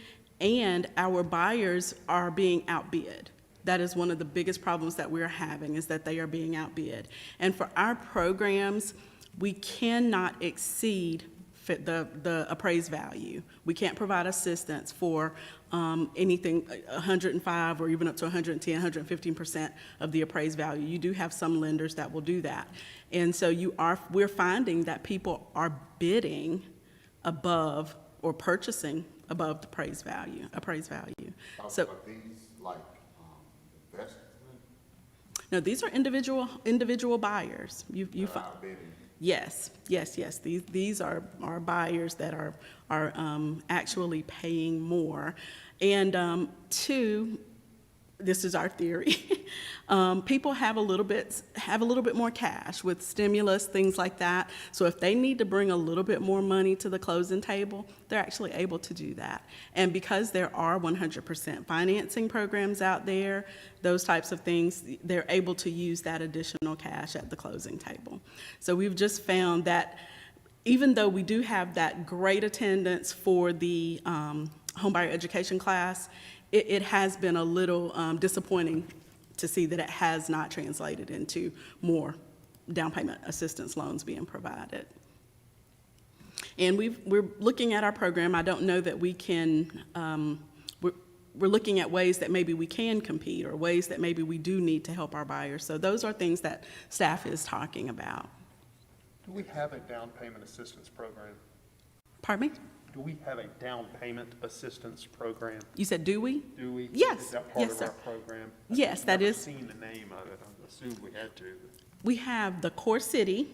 S10: and our buyers are being outbid. That is one of the biggest problems that we're having, is that they are being outbid. And for our programs, we cannot exceed the appraised value. We can't provide assistance for anything 105 or even up to 110, 115% of the appraised value. You do have some lenders that will do that. And so we're finding that people are bidding above or purchasing above the appraised value. So
S1: Are these like investment?
S10: no, these are individual buyers. Yes. These are buyers that are actually paying more. And two, this is our theory. People have a little bit more cash with stimulus, things like that. So if they need to bring a little bit more money to the closing table, they're actually able to do that. And because there are 100% financing programs out there, those types of things, they're able to use that additional cash at the closing table. So we've just found that even though we do have that great attendance for the homebuyer education class, it has been a little disappointing to see that it has not translated into more down payment assistance loans being provided. And we're looking at our program. I don't know that we can, we're looking at ways that maybe we can compete or ways that maybe we do need to help our buyers. So those are things that staff is talking about.
S6: Do we have a down payment assistance program?
S10: Pardon me?
S6: Do we have a down payment assistance program?
S10: You said, do we?
S6: Do we?
S10: Yes.
S6: Is that part
S10: Yes,
S6: of our
S10: sir.
S6: program?
S10: Yes, that is.
S6: I've never seen the name of it. I assumed we had to.
S10: We have the Core City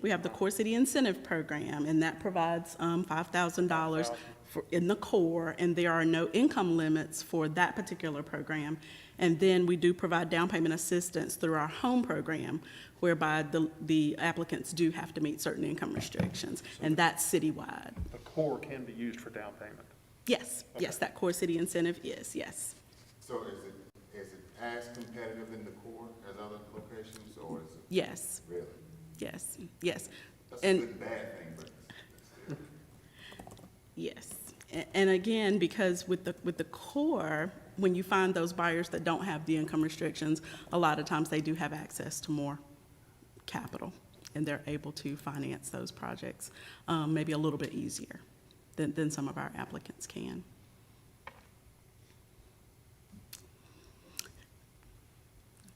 S10: Incentive Program, and that provides $5,000 in the core, and there are no income limits for that particular program. And then we do provide down payment assistance through our home program, whereby the applicants do have to meet certain income restrictions, and that's citywide.
S6: The core can be used for down payment.
S10: Yes, yes, that Core City incentive is, yes.
S1: So is it as competitive in the core as other locations, or is it?
S10: Yes,
S1: Really?
S10: yes, yes.
S1: That's a
S10: And
S1: good and bad thing, but still.
S10: yes, and again, because with the core, when you find those buyers that don't have the income restrictions, a lot of times they do have access to more capital, and they're able to finance those projects maybe a little bit easier than some of our applicants can.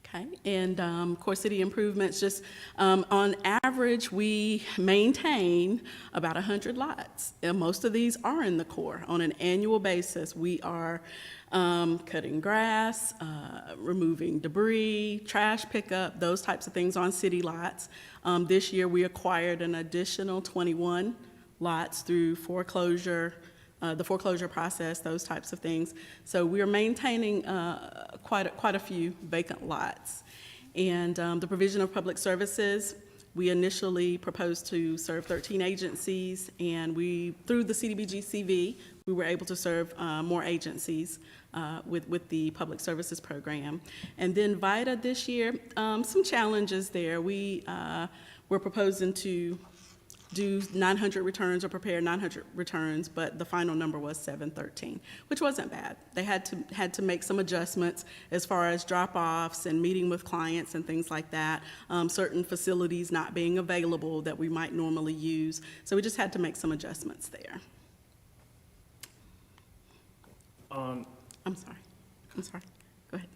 S10: Okay, and Core City improvements, just on average, we maintain about 100 lots. And most of these are in the core. On an annual basis, we are cutting grass, removing debris, trash pickup, those types of things on city lots. This year, we acquired an additional 21 lots through foreclosure, the foreclosure process, those types of things. So we are maintaining quite a few vacant lots. And the provision of public services, we initially proposed to serve 13 agencies, and through the CDBG-CV, we were able to serve more agencies with the public services program. And then VITA this year, some challenges there. We're proposing to do 900 returns or prepare 900 returns, but the final number was 713, which wasn't bad. They had to make some adjustments as far as drop-offs and meeting with clients and things like that, certain facilities not being available that we might normally use. So we just had to make some adjustments there. I'm sorry. Go ahead.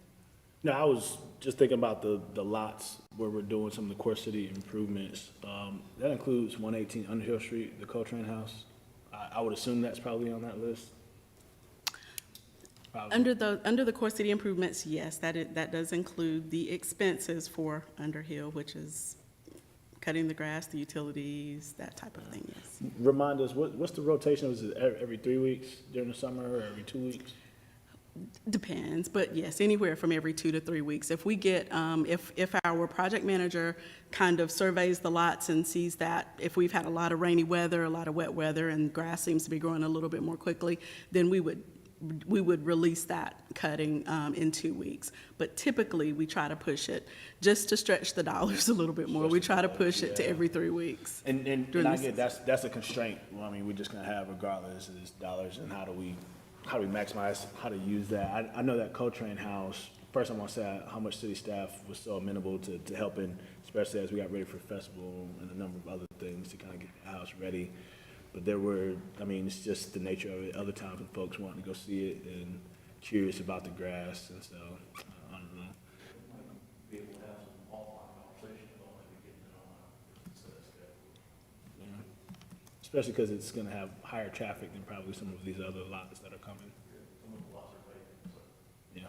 S4: No, I was just thinking about the lots where we're doing some of the Core City improvements. That includes 118 Underhill Street, the Coltrane House. I would assume that's probably on that list.
S10: Under the Core City improvements, yes, that does include the expenses for Underhill, which is cutting the grass, the utilities, that type of thing, yes.
S4: Remind us, what's the rotation? Was it every 3 weeks during the summer or every 2 weeks?
S10: Depends, but yes, anywhere from every 2 to 3 weeks. If we get, if our project manager kind of surveys the lots and sees that if we've had a lot of rainy weather, a lot of wet weather, and grass seems to be growing a little bit more quickly, then we would release that cutting in 2 weeks. But typically, we try to push it just to stretch the dollars a little bit more. We try to push it to every 3 weeks.
S4: And I get that's a constraint. Well, I mean, we're just gonna have regardless is dollars, and how do we maximize how to use that? I know that Coltrane House, first I want to say how much city staff was so amenable to helping, especially as we got ready for the festival and a number of other things to kind of get the house ready. But it's just the nature of it. Other times when folks wanting to go see it and curious about the grass, and so, I don't know.
S8: Be able to have some offline conversation about maybe getting it on our schedule.
S4: Yeah. Especially because it's going to have higher traffic than probably some of these other lots that are coming.
S8: Some of the lots are vacant, so
S4: Yeah.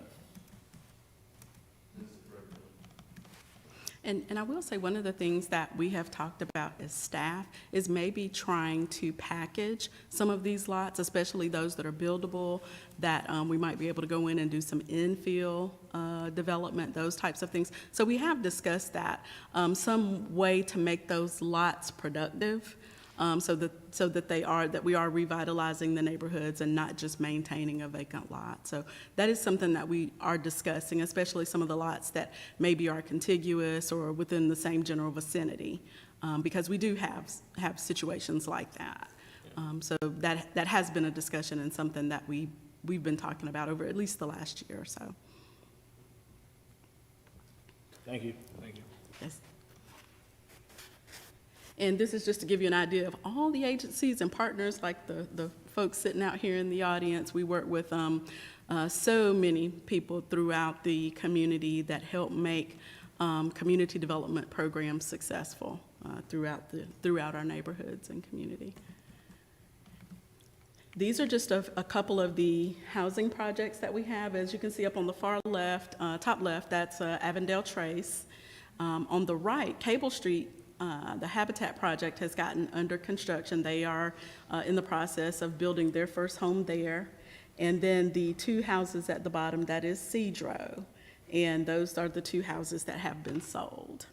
S8: this is regular.
S10: And I will say, one of the things that we have talked about as staff is maybe trying to package some of these lots, especially those that are buildable, that we might be able to go in and do some infill development, those types of things. So we have discussed that, some way to make those lots productive, so that we are revitalizing the neighborhoods and not just maintaining a vacant lot. So that is something that we are discussing, especially some of the lots that maybe are contiguous or within the same general vicinity, because we do have situations like that. So that has been a discussion and something that we've been talking about over at least the last year or so.
S4: Thank you.
S10: Yes. And this is just to give you an idea of all the agencies and partners, like the folks sitting out here in the audience. We work with so many people throughout the community that help make community development programs successful throughout our neighborhoods and community. These are just a couple of the housing projects that we have. As you can see up on the far left, top left, that's Avondale Trace. On the right, Cable Street, the Habitat Project has gotten under construction. They are in the process of building their first home there. And then the two houses at the bottom, that is Cedro. And those are the two houses that have been sold.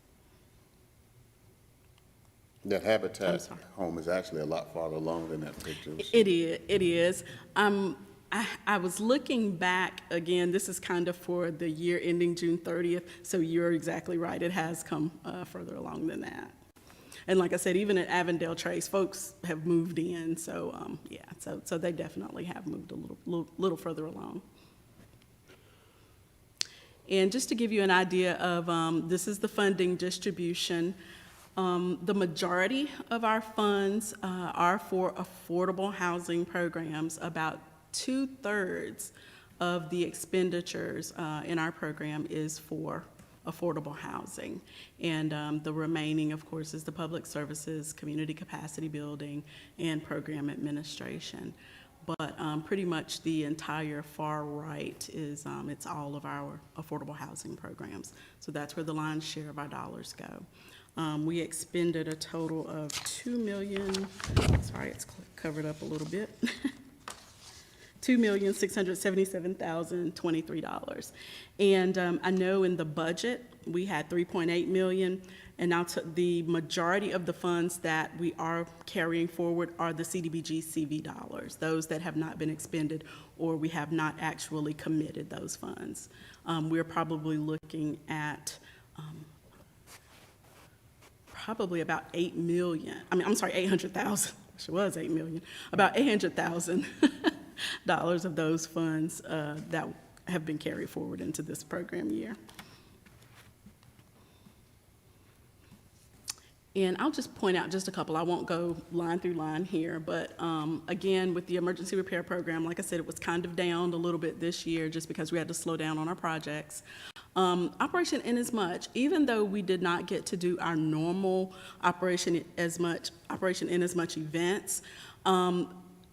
S1: That
S10: I'm
S1: Habitat
S10: sorry.
S1: home is actually a lot farther along than that picture.
S10: It is. I was looking back, again, this is kind of for the year ending June 30th, so you're exactly right, it has come further along than that. And like I said, even at Avondale Trace, folks have moved in, so, yeah, so they definitely have moved a little further along. And just to give you an idea of, this is the funding distribution. The majority of our funds are for affordable housing programs. About 2/3 of the expenditures in our program is for affordable housing. And the remaining, of course, is the public services, community capacity building, and program administration. But pretty much the entire far right is, it's all of our affordable housing programs. So that's where the lion's share of our dollars go. We expended a total of $2 million, sorry, it's covered up a little bit. $2,677,023. And I know in the budget, we had $3.8 million, and now the majority of the funds that we are carrying forward are the CDBG CV dollars, those that have not been expended or we have not actually committed those funds. We're probably looking at probably about 8 million, I'm sorry, 800,000, it was 8 million, about $800,000 of those funds that have been carried forward into this program year. And I'll just point out just a couple. I won't go line through line here, but again, with the emergency repair program, like I said, it was kind of down a little bit this year just because we had to slow down on our projects. Operation Inasmuch, even though we did not get to do our normal Operation Inasmuch events,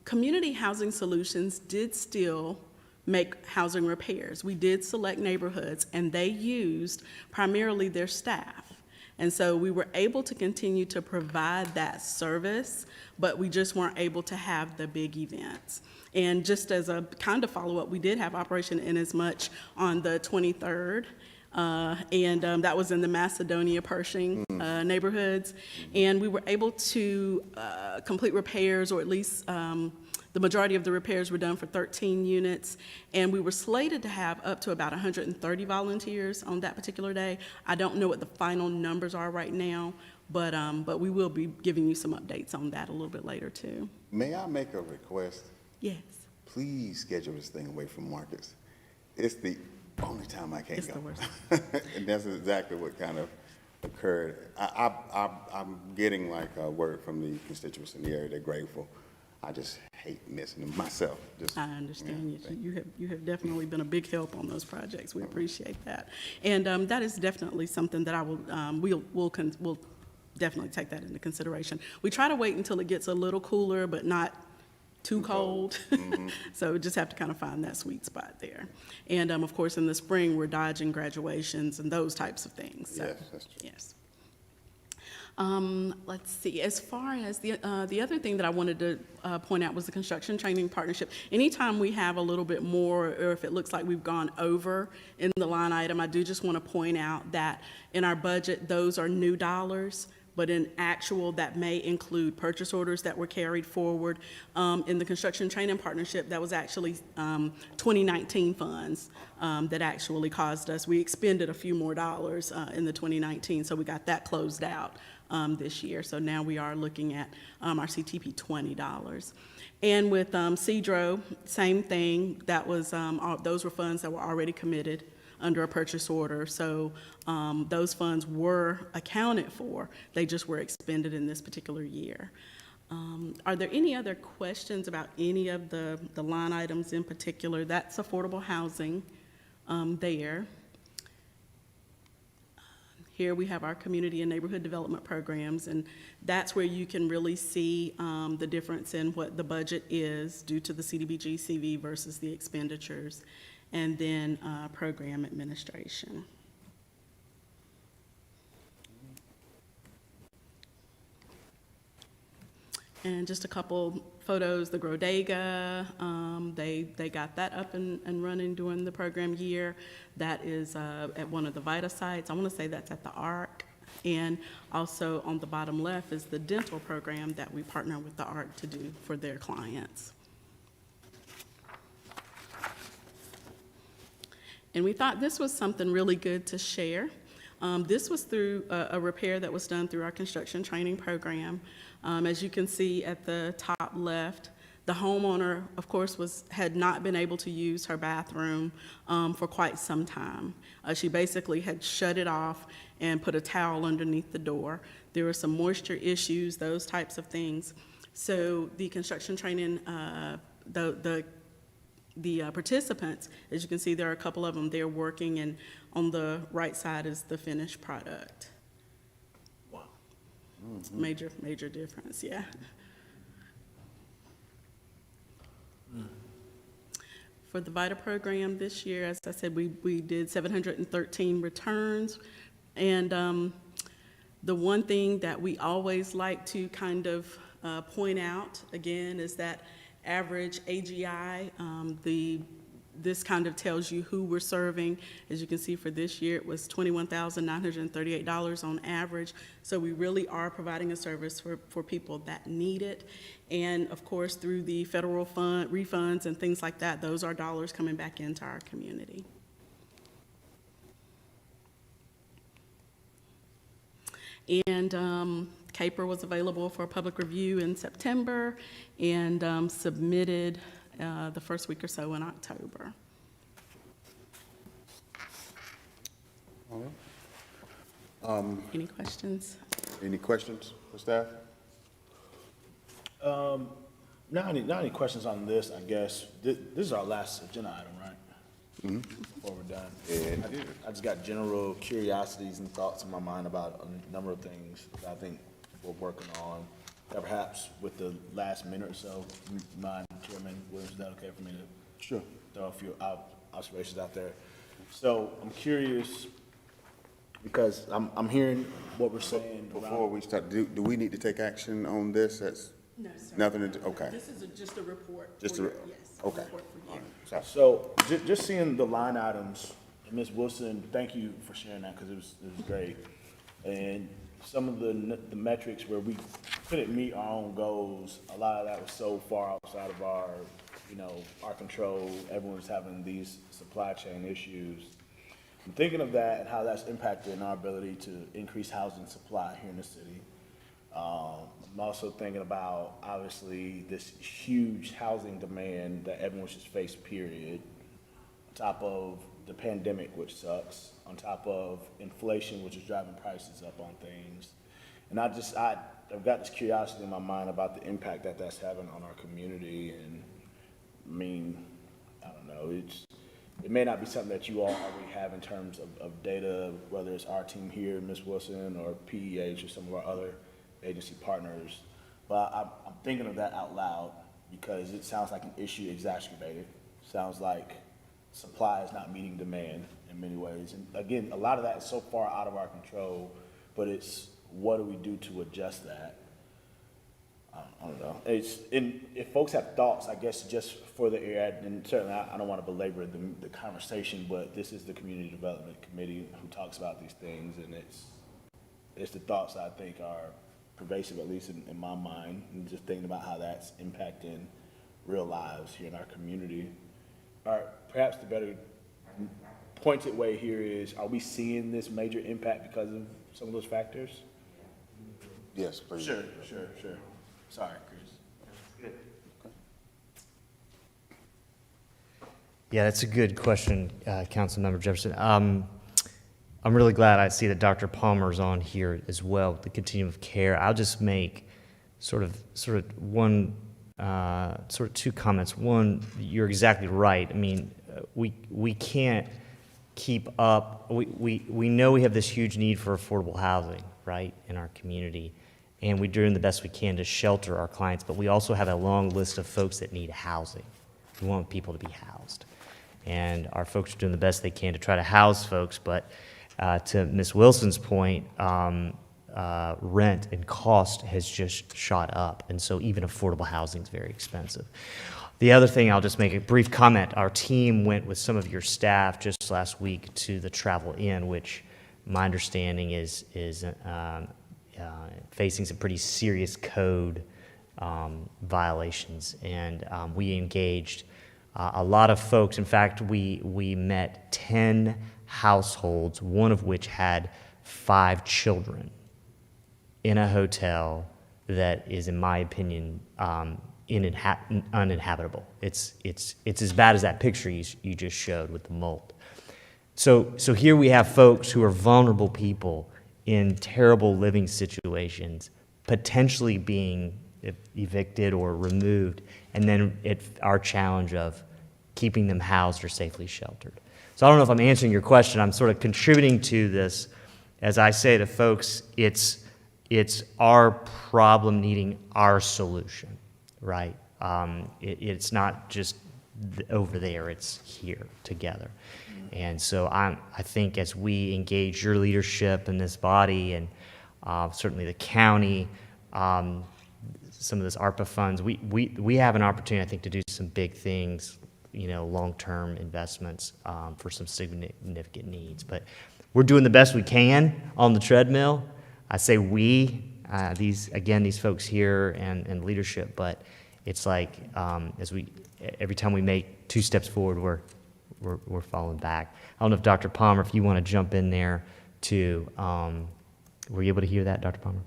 S10: Community Housing Solutions did still make housing repairs. We did select neighborhoods, and they used primarily their staff. And so we were able to continue to provide that service, but we just weren't able to have the big events. And just as a kind of follow-up, we did have Operation Inasmuch on the 23rd, and that was in the Macedonia Pershing neighborhoods. And we were able to complete repairs, or at least the majority of the repairs were done for 13 units, and we were slated to have up to about 130 volunteers on that particular day. I don't know what the final numbers are right now, but we will be giving you some updates on that a little bit later too.
S1: May I make a request?
S10: Yes.
S1: Please schedule this thing away from markets. It's the only time I can't
S10: It's
S1: go.
S10: the worst.
S1: And that's exactly what kind of occurred. I'm getting like a word from the constituents in the area. They're grateful. I just hate missing them myself. Just,
S10: I understand you. You have definitely been a big help on those projects. We appreciate that, and that is definitely something that I will we'll definitely take that into consideration. We try to wait until it gets a little cooler, but not too cold. So we just have to kind of find that sweet spot there. And of course, in the spring, we're dodging graduations and those types of things. So,
S1: yes, that's true.
S10: yes. Let's see, as far as the other thing that I wanted to point out was the construction training partnership. Anytime we have a little bit more, or if it looks like we've gone over in the line item, I do just want to point out that in our budget, those are new dollars, but in actual, that may include purchase orders that were carried forward. In the construction training partnership, that was actually 2019 funds that actually caused us. We expended a few more dollars in the 2019, so we got that closed out this year. So now we are looking at our CTP $20. And with Cedro, same thing. That was those were funds that were already committed under a purchase order. So those funds were accounted for. They just were expended in this particular year. Are there any other questions about any of the line items in particular? That's affordable housing there. Here we have our community and neighborhood development programs, and that's where you can really see the difference in what the budget is due to the CDBG CV versus the expenditures, and then program administration. And just a couple photos, the Grodega, they got that up and running during the program year. That is at one of the VITA sites. I want to say that's at the ARC. And also on the bottom left is the dental program that we partner with the ARC to do for their clients. And we thought this was something really good to share. This was through a repair that was done through our construction training program. As you can see at the top left, the homeowner, of course, had not been able to use her bathroom for quite some time. She basically had shut it off and put a towel underneath the door. There were some moisture issues, those types of things. So the construction training, the participants, as you can see, there are a couple of them, they're working, and on the right side is the finished product.
S4: Wow.
S10: Mm-hmm. Major difference, yeah. For the VITA program this year, as I said, we did 713 returns, and the one thing that we always like to kind of point out, again, is that average AGI, this kind of tells you who we're serving. As you can see, for this year, it was $21,938 on average. So we really are providing a service for people that need it. And of course, through the federal fund refunds and things like that, those are dollars coming back into our community. And CAPER was available for public review in September and submitted the first week or so in October.
S1: All right.
S10: Any questions?
S1: Any questions for staff?
S4: Not any questions on this, I guess. This is our last agenda item, right?
S1: Mm-hmm.
S4: Before we're done. I just got general curiosities and thoughts in my mind about a number of things that I think we're working on. That perhaps with the last minute or so, mind, Chairman Williams, is that okay for me to
S1: Sure.
S4: throw a few observations out there? So I'm curious, because I'm hearing what we're saying.
S1: Before we start, do we need to take action on this? That's
S10: No, sir.
S1: nothing to do, okay.
S10: This is just a report.
S1: Just
S10: for
S1: a-
S10: you. Yes,
S1: okay.
S10: report for you.
S4: So just seeing the line items, and Ms. Wilson, thank you for sharing that, because it was great. And some of the metrics where we couldn't meet our own goals, a lot of that was so far outside of our control. Everyone was having these supply chain issues. I'm thinking of that and how that's impacted our ability to increase housing supply here in the city. I'm also thinking about, obviously, this huge housing demand that everyone's just faced, period, on top of the pandemic, which sucks, on top of inflation, which is driving prices up on things. And I've got this curiosity in my mind about the impact that that's having on our community. And I mean, I don't know, it may not be something that you all already have in terms of data, whether it's our team here, Ms. Wilson, or PEH, or some of our other agency partners. But I'm thinking of that out loud because it sounds like an issue exacerbated. Sounds like supply is not meeting demand in many ways. And again, a lot of that is so far out of our control, but it's what do we do to adjust that? I don't know. If folks have thoughts, I guess just for the area, and certainly I don't want to belabor the conversation, but this is the Community Development Committee who talks about these things, and it's the thoughts that I think are pervasive, at least in my mind, and just thinking about how that's impacting real lives here in our community. Or perhaps the better pointed way here is, are we seeing this major impact because of some of those factors?
S1: Yes, please.
S4: Sure. Sorry, Chris.
S5: Yeah, that's a good question, Councilmember Jefferson. I'm really glad I see that Dr. Palmer's on here as well, the continuum of care. I'll just make sort of two comments. One, you're exactly right. I mean, we can't keep up. We know we have this huge need for affordable housing, right, in our community, and we're doing the best we can to shelter our clients, but we also have a long list of folks that need housing. We want people to be housed, and our folks are doing the best they can to try to house folks, but to Ms. Wilson's point, rent and cost has just shot up, and so even affordable housing is very expensive. The other thing, I'll just make a brief comment. Our team went with some of your staff just last week to the Travel Inn, which my understanding is facing some pretty serious code violations, and we engaged a lot of folks. In fact, we met 10 households, one of which had 5 children, in a hotel that is, in my opinion, uninhabitable. It's as bad as that picture you just showed with the mold. So here we have folks who are vulnerable people in terrible living situations, potentially being evicted or removed, and then our challenge of keeping them housed or safely sheltered. So I don't know if I'm answering your question. I'm sort of contributing to this. As I say to folks, it's our problem needing our solution, right? It's not just over there, it's here together. And so I think as we engage your leadership in this body, and certainly the county, some of this ARPA funds, we have an opportunity, I think, to do some big things, long-term investments for some significant needs. But we're doing the best we can on the treadmill. I say we, these folks here and leadership, but it's like every time we make 2 steps forward, we're falling back. I don't know if Dr. Palmer, if you want to jump in there too. Were you able to hear that, Dr. Palmer?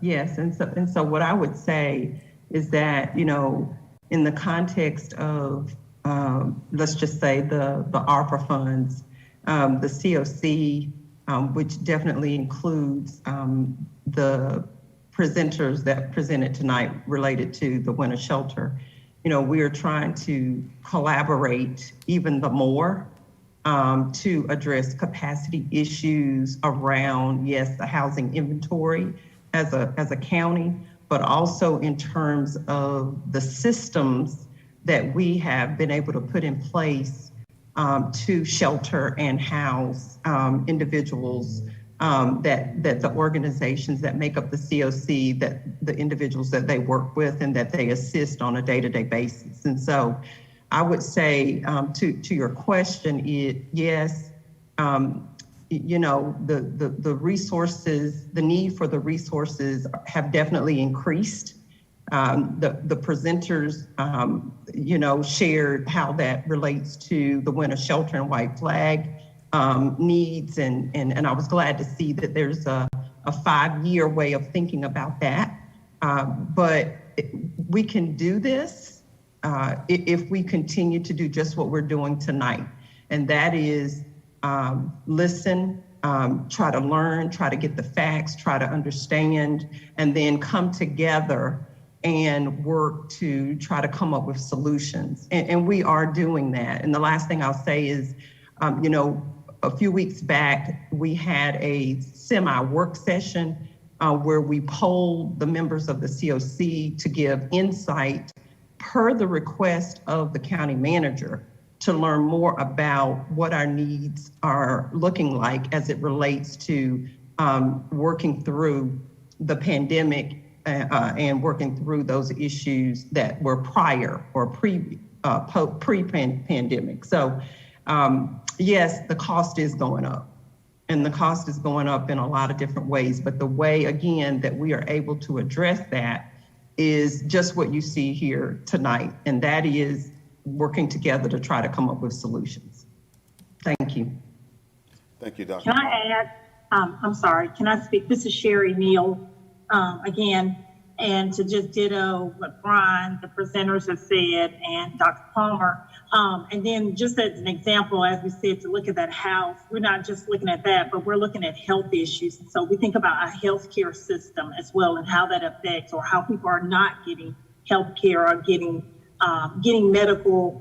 S13: Yes, and so what I would say is that, in the context of, let's just say the ARPA funds, the COC, which definitely includes the presenters that presented tonight related to the winter shelter, we are trying to collaborate even the more to address capacity issues around, yes, the housing inventory as a county, but also in terms of the systems that we have been able to put in place to shelter and house individuals that the organizations that make up the COC, that the individuals that they work with and that they assist on a day-to-day basis. And so I would say to your question, yes, the resources, the need for the resources have definitely increased. The presenters, shared how that relates to the winter shelter and white flag needs. And I was glad to see that there's a 5-year way of thinking about that. But we can do this if we continue to do just what we're doing tonight. And that is listen, try to learn, try to get the facts, try to understand, and then come together and work to try to come up with solutions. And we are doing that. And the last thing I'll say is, a few weeks back, we had a semi-work session where we polled the members of the COC to give insight per the request of the county manager to learn more about what our needs are looking like as it relates to working through the pandemic and working through those issues that were prior or pre-pandemic. So yes, the cost is going up, and the cost is going up in a lot of different ways. But the way, again, that we are able to address that is just what you see here tonight, and that is working together to try to come up with solutions. Thank you.
S1: Thank you, Dr.
S3: Can I add, I'm sorry, can I speak? This is Sherry Neal again, and to just ditto what Brian, the presenters have said, and Dr. Palmer. And then just as an example, as we said, to look at that house, we're not just looking at that, but we're looking at health issues. And so we think about our healthcare system as well and how that affects, or how people are not getting healthcare or getting medical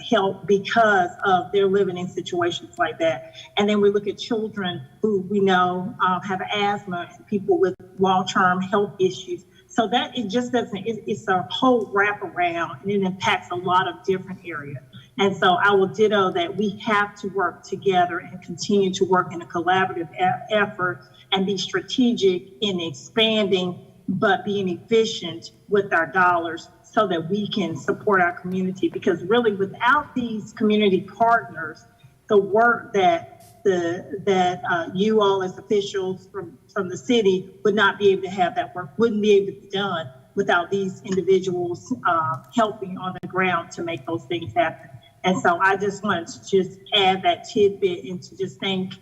S3: help because of their living in situations like that. And then we look at children who we know have asthma and people with long-term health issues. So that it just doesn't, it's a whole wraparound, and it impacts a lot of different areas. And so I will ditto that we have to work together and continue to work in a collaborative effort and be strategic in expanding, but being efficient with our dollars so that we can support our community. Because really, without these community partners, the work that you all as officials from the city would not be able to have that work, wouldn't be able to be done without these individuals helping on the ground to make those things happen. And so I just wanted to just add that tidbit and to just thank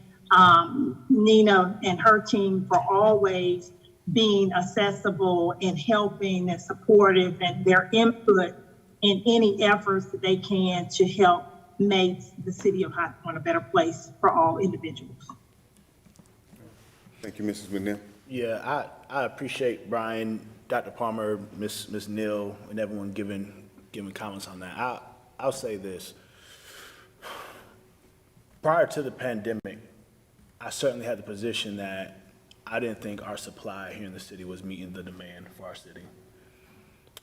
S3: Nina and her team for always being accessible and helping and supportive, and their input in any efforts that they can to help make the city of High Point a better place for all individuals.
S1: Thank you, Mrs. McNeil.
S4: Yeah, I appreciate Brian, Dr. Palmer, Ms. Neal, and everyone giving comments on that. I'll say this. Prior to the pandemic, I certainly had the position that I didn't think our supply here in the city was meeting the demand for our city.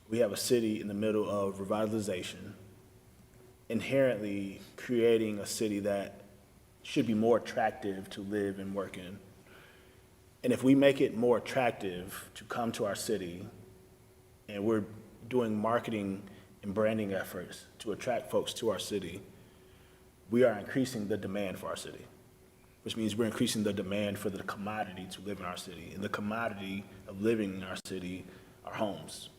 S4: We have a city in the middle of revitalization, inherently creating a city that should be more attractive to live and work in. And if we make it more attractive to come to our city, and we're doing marketing and branding efforts to attract folks to our city, we are increasing the demand for our city, which means we're increasing the demand for the commodity to live in our city. And the commodity of living in our city are homes.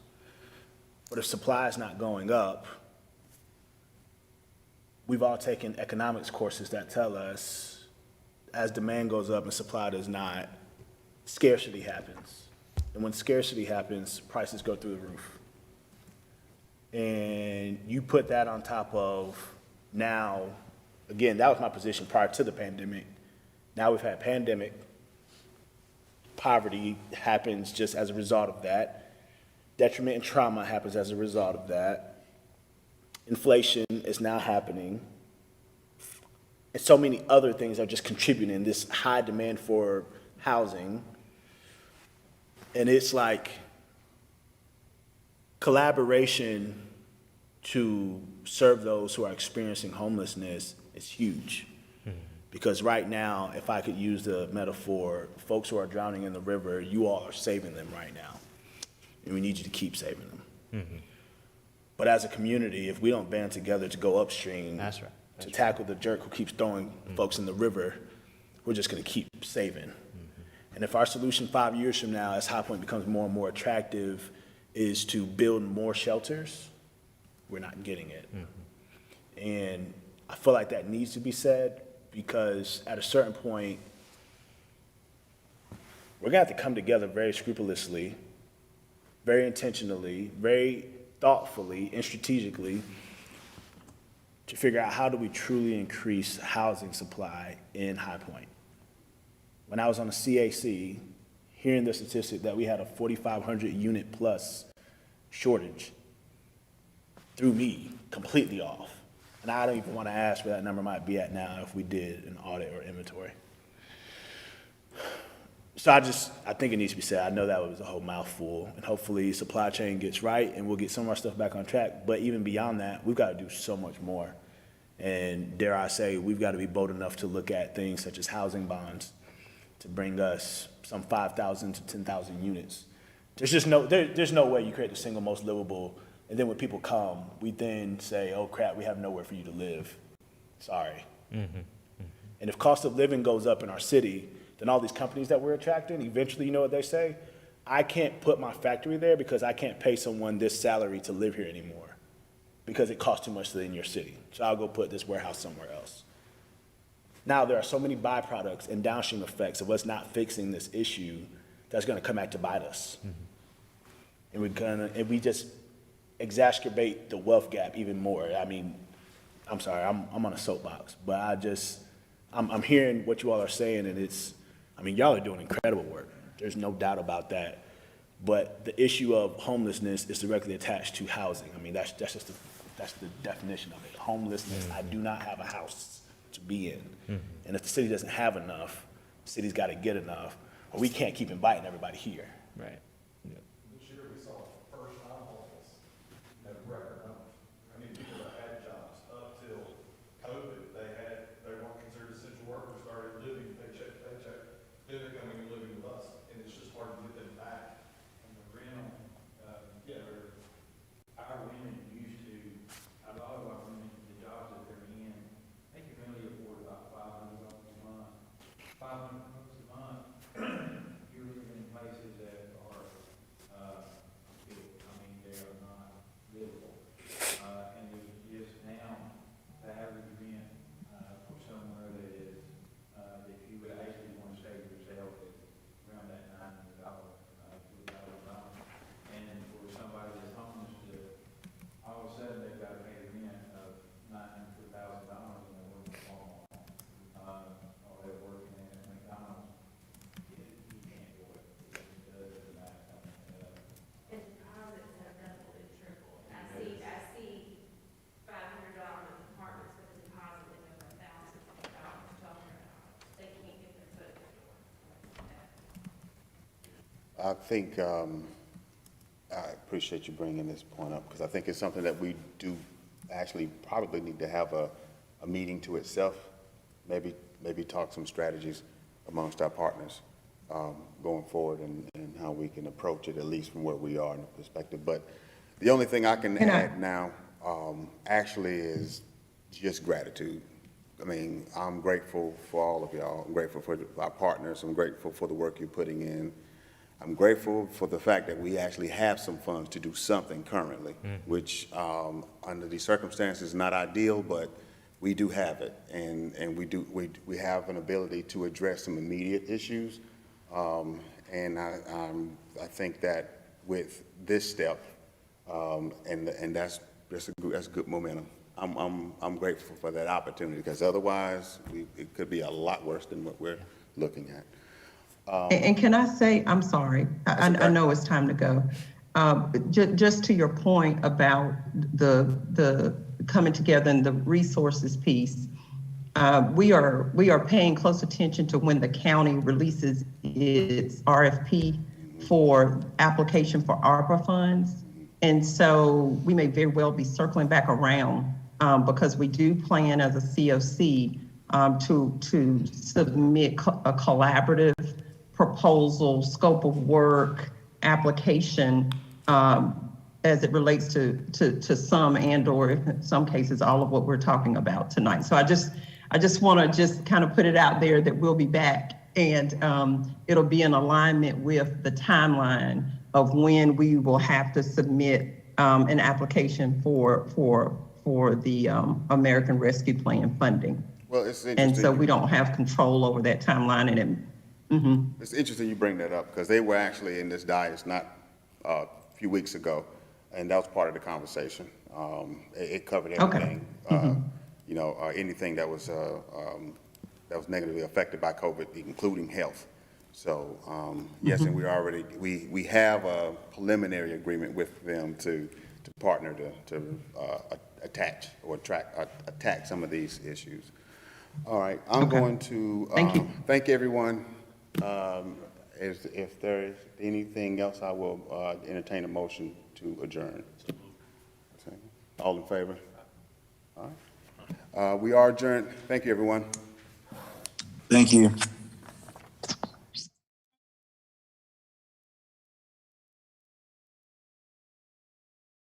S4: But if supply is not going up, we've all taken economics courses that tell us as demand goes up and supply does not, scarcity happens. And when scarcity happens, prices go through the roof. And you put that on top of now, again, that was my position prior to the pandemic. Now we've had pandemic, poverty happens just as a result of that. Detriment and trauma happens as a result of that. Inflation is now happening. And so many other things are just contributing, this high demand for housing. And it's like collaboration to serve those who are experiencing homelessness is huge. Because right now, if I could use the metaphor, folks who are drowning in the river, you all are saving them right now. And we need you to keep saving them. But as a community, if we don't band together to go upstream, to tackle the jerk who keeps throwing folks in the river, we're just gonna keep saving. And if our solution 5 years from now, as High Point becomes more and more attractive, is to build more shelters, we're not getting it. And I feel like that needs to be said, because at a certain point, we're gonna have to come together very scrupulously, very intentionally, very thoughtfully and strategically to figure out how do we truly increase housing supply in High Point. When I was on the CAC, hearing the statistic that we had a 4,500 unit plus shortage threw me completely off. And I don't even want to ask where that number might be at now if we did an audit or inventory. So I think it needs to be said. I know that was a whole mouthful, and hopefully supply chain gets right and we'll get some of our stuff back on track. But even beyond that, we've got to do so much more. And dare I say, we've got to be bold enough to look at things such as housing bonds to bring us some 5,000 to 10,000 units. There's no way you create the single most livable, and then when people come, we then say, oh crap, we have nowhere for you to live. Sorry. And if cost of living goes up in our city, then all these companies that we're attracting, eventually, you know what they say? I can't put my factory there because I can't pay someone this salary to live here anymore because it costs too much to live in your city. So I'll go put this warehouse somewhere else. Now, there are so many byproducts and downstream effects of us not fixing this issue that's gonna come back to bite us. And we just exacerbate the wealth gap even more. I mean, I'm sorry, I'm on a soapbox, but I'm hearing what you all are saying, and y'all are doing incredible work. There's no doubt about that. But the issue of homelessness is directly attached to housing. I mean, that's the definition of it. Homelessness, I do not have a house to be in. And if the city doesn't have enough, the city's gotta get enough, or we can't keep inviting everybody here.
S5: Right.
S8: This year, we saw first-time homeless at record numbers. I mean, people that had jobs up to
S1: I think, I appreciate you bringing this point up, because I think it's something that we do actually probably need to have a meeting to itself, maybe talk some strategies amongst our partners going forward, and how we can approach it, at least from where we are in the perspective. But the only thing I can add now actually is just gratitude. I mean, I'm grateful for all of y'all. I'm grateful for our partners. I'm grateful for the work you're putting in. I'm grateful for the fact that we actually have some funds to do something currently, which under these circumstances is not ideal, but we do have it, and we have an ability to address some immediate issues. And I think that with this step, and that's good momentum. I'm grateful for that opportunity, because otherwise it could be a lot worse than what we're looking at.
S13: And can I say, I'm sorry, I know it's time to go. Just to your point about the coming together and the resources piece, we are paying close attention to when the county releases its RFP for application for ARPA funds. And so we may very well be circling back around because we do plan as a COC to submit a collaborative proposal, scope of work, application as it relates to some and/or in some cases all of what we're talking about tonight. So I just want to just kind of put it out there that we'll be back, and it'll be in alignment with the timeline of when we will have to submit an application for the American Rescue Plan funding.
S1: Well, it's interesting.
S13: And so we don't have control over that timeline, and
S1: It's interesting you bring that up, because they were actually in this dais not a few weeks ago, and that was part of the conversation. It covered everything, you know, anything that was negatively affected by COVID, including health. So yes, and we have a preliminary agreement with them to partner to attack some of these issues. All right, I'm going to thank everyone. If there is anything else, I will entertain a motion to adjourn. All in favor? All right. We are adjourned. Thank you, everyone.
S14: Thank you.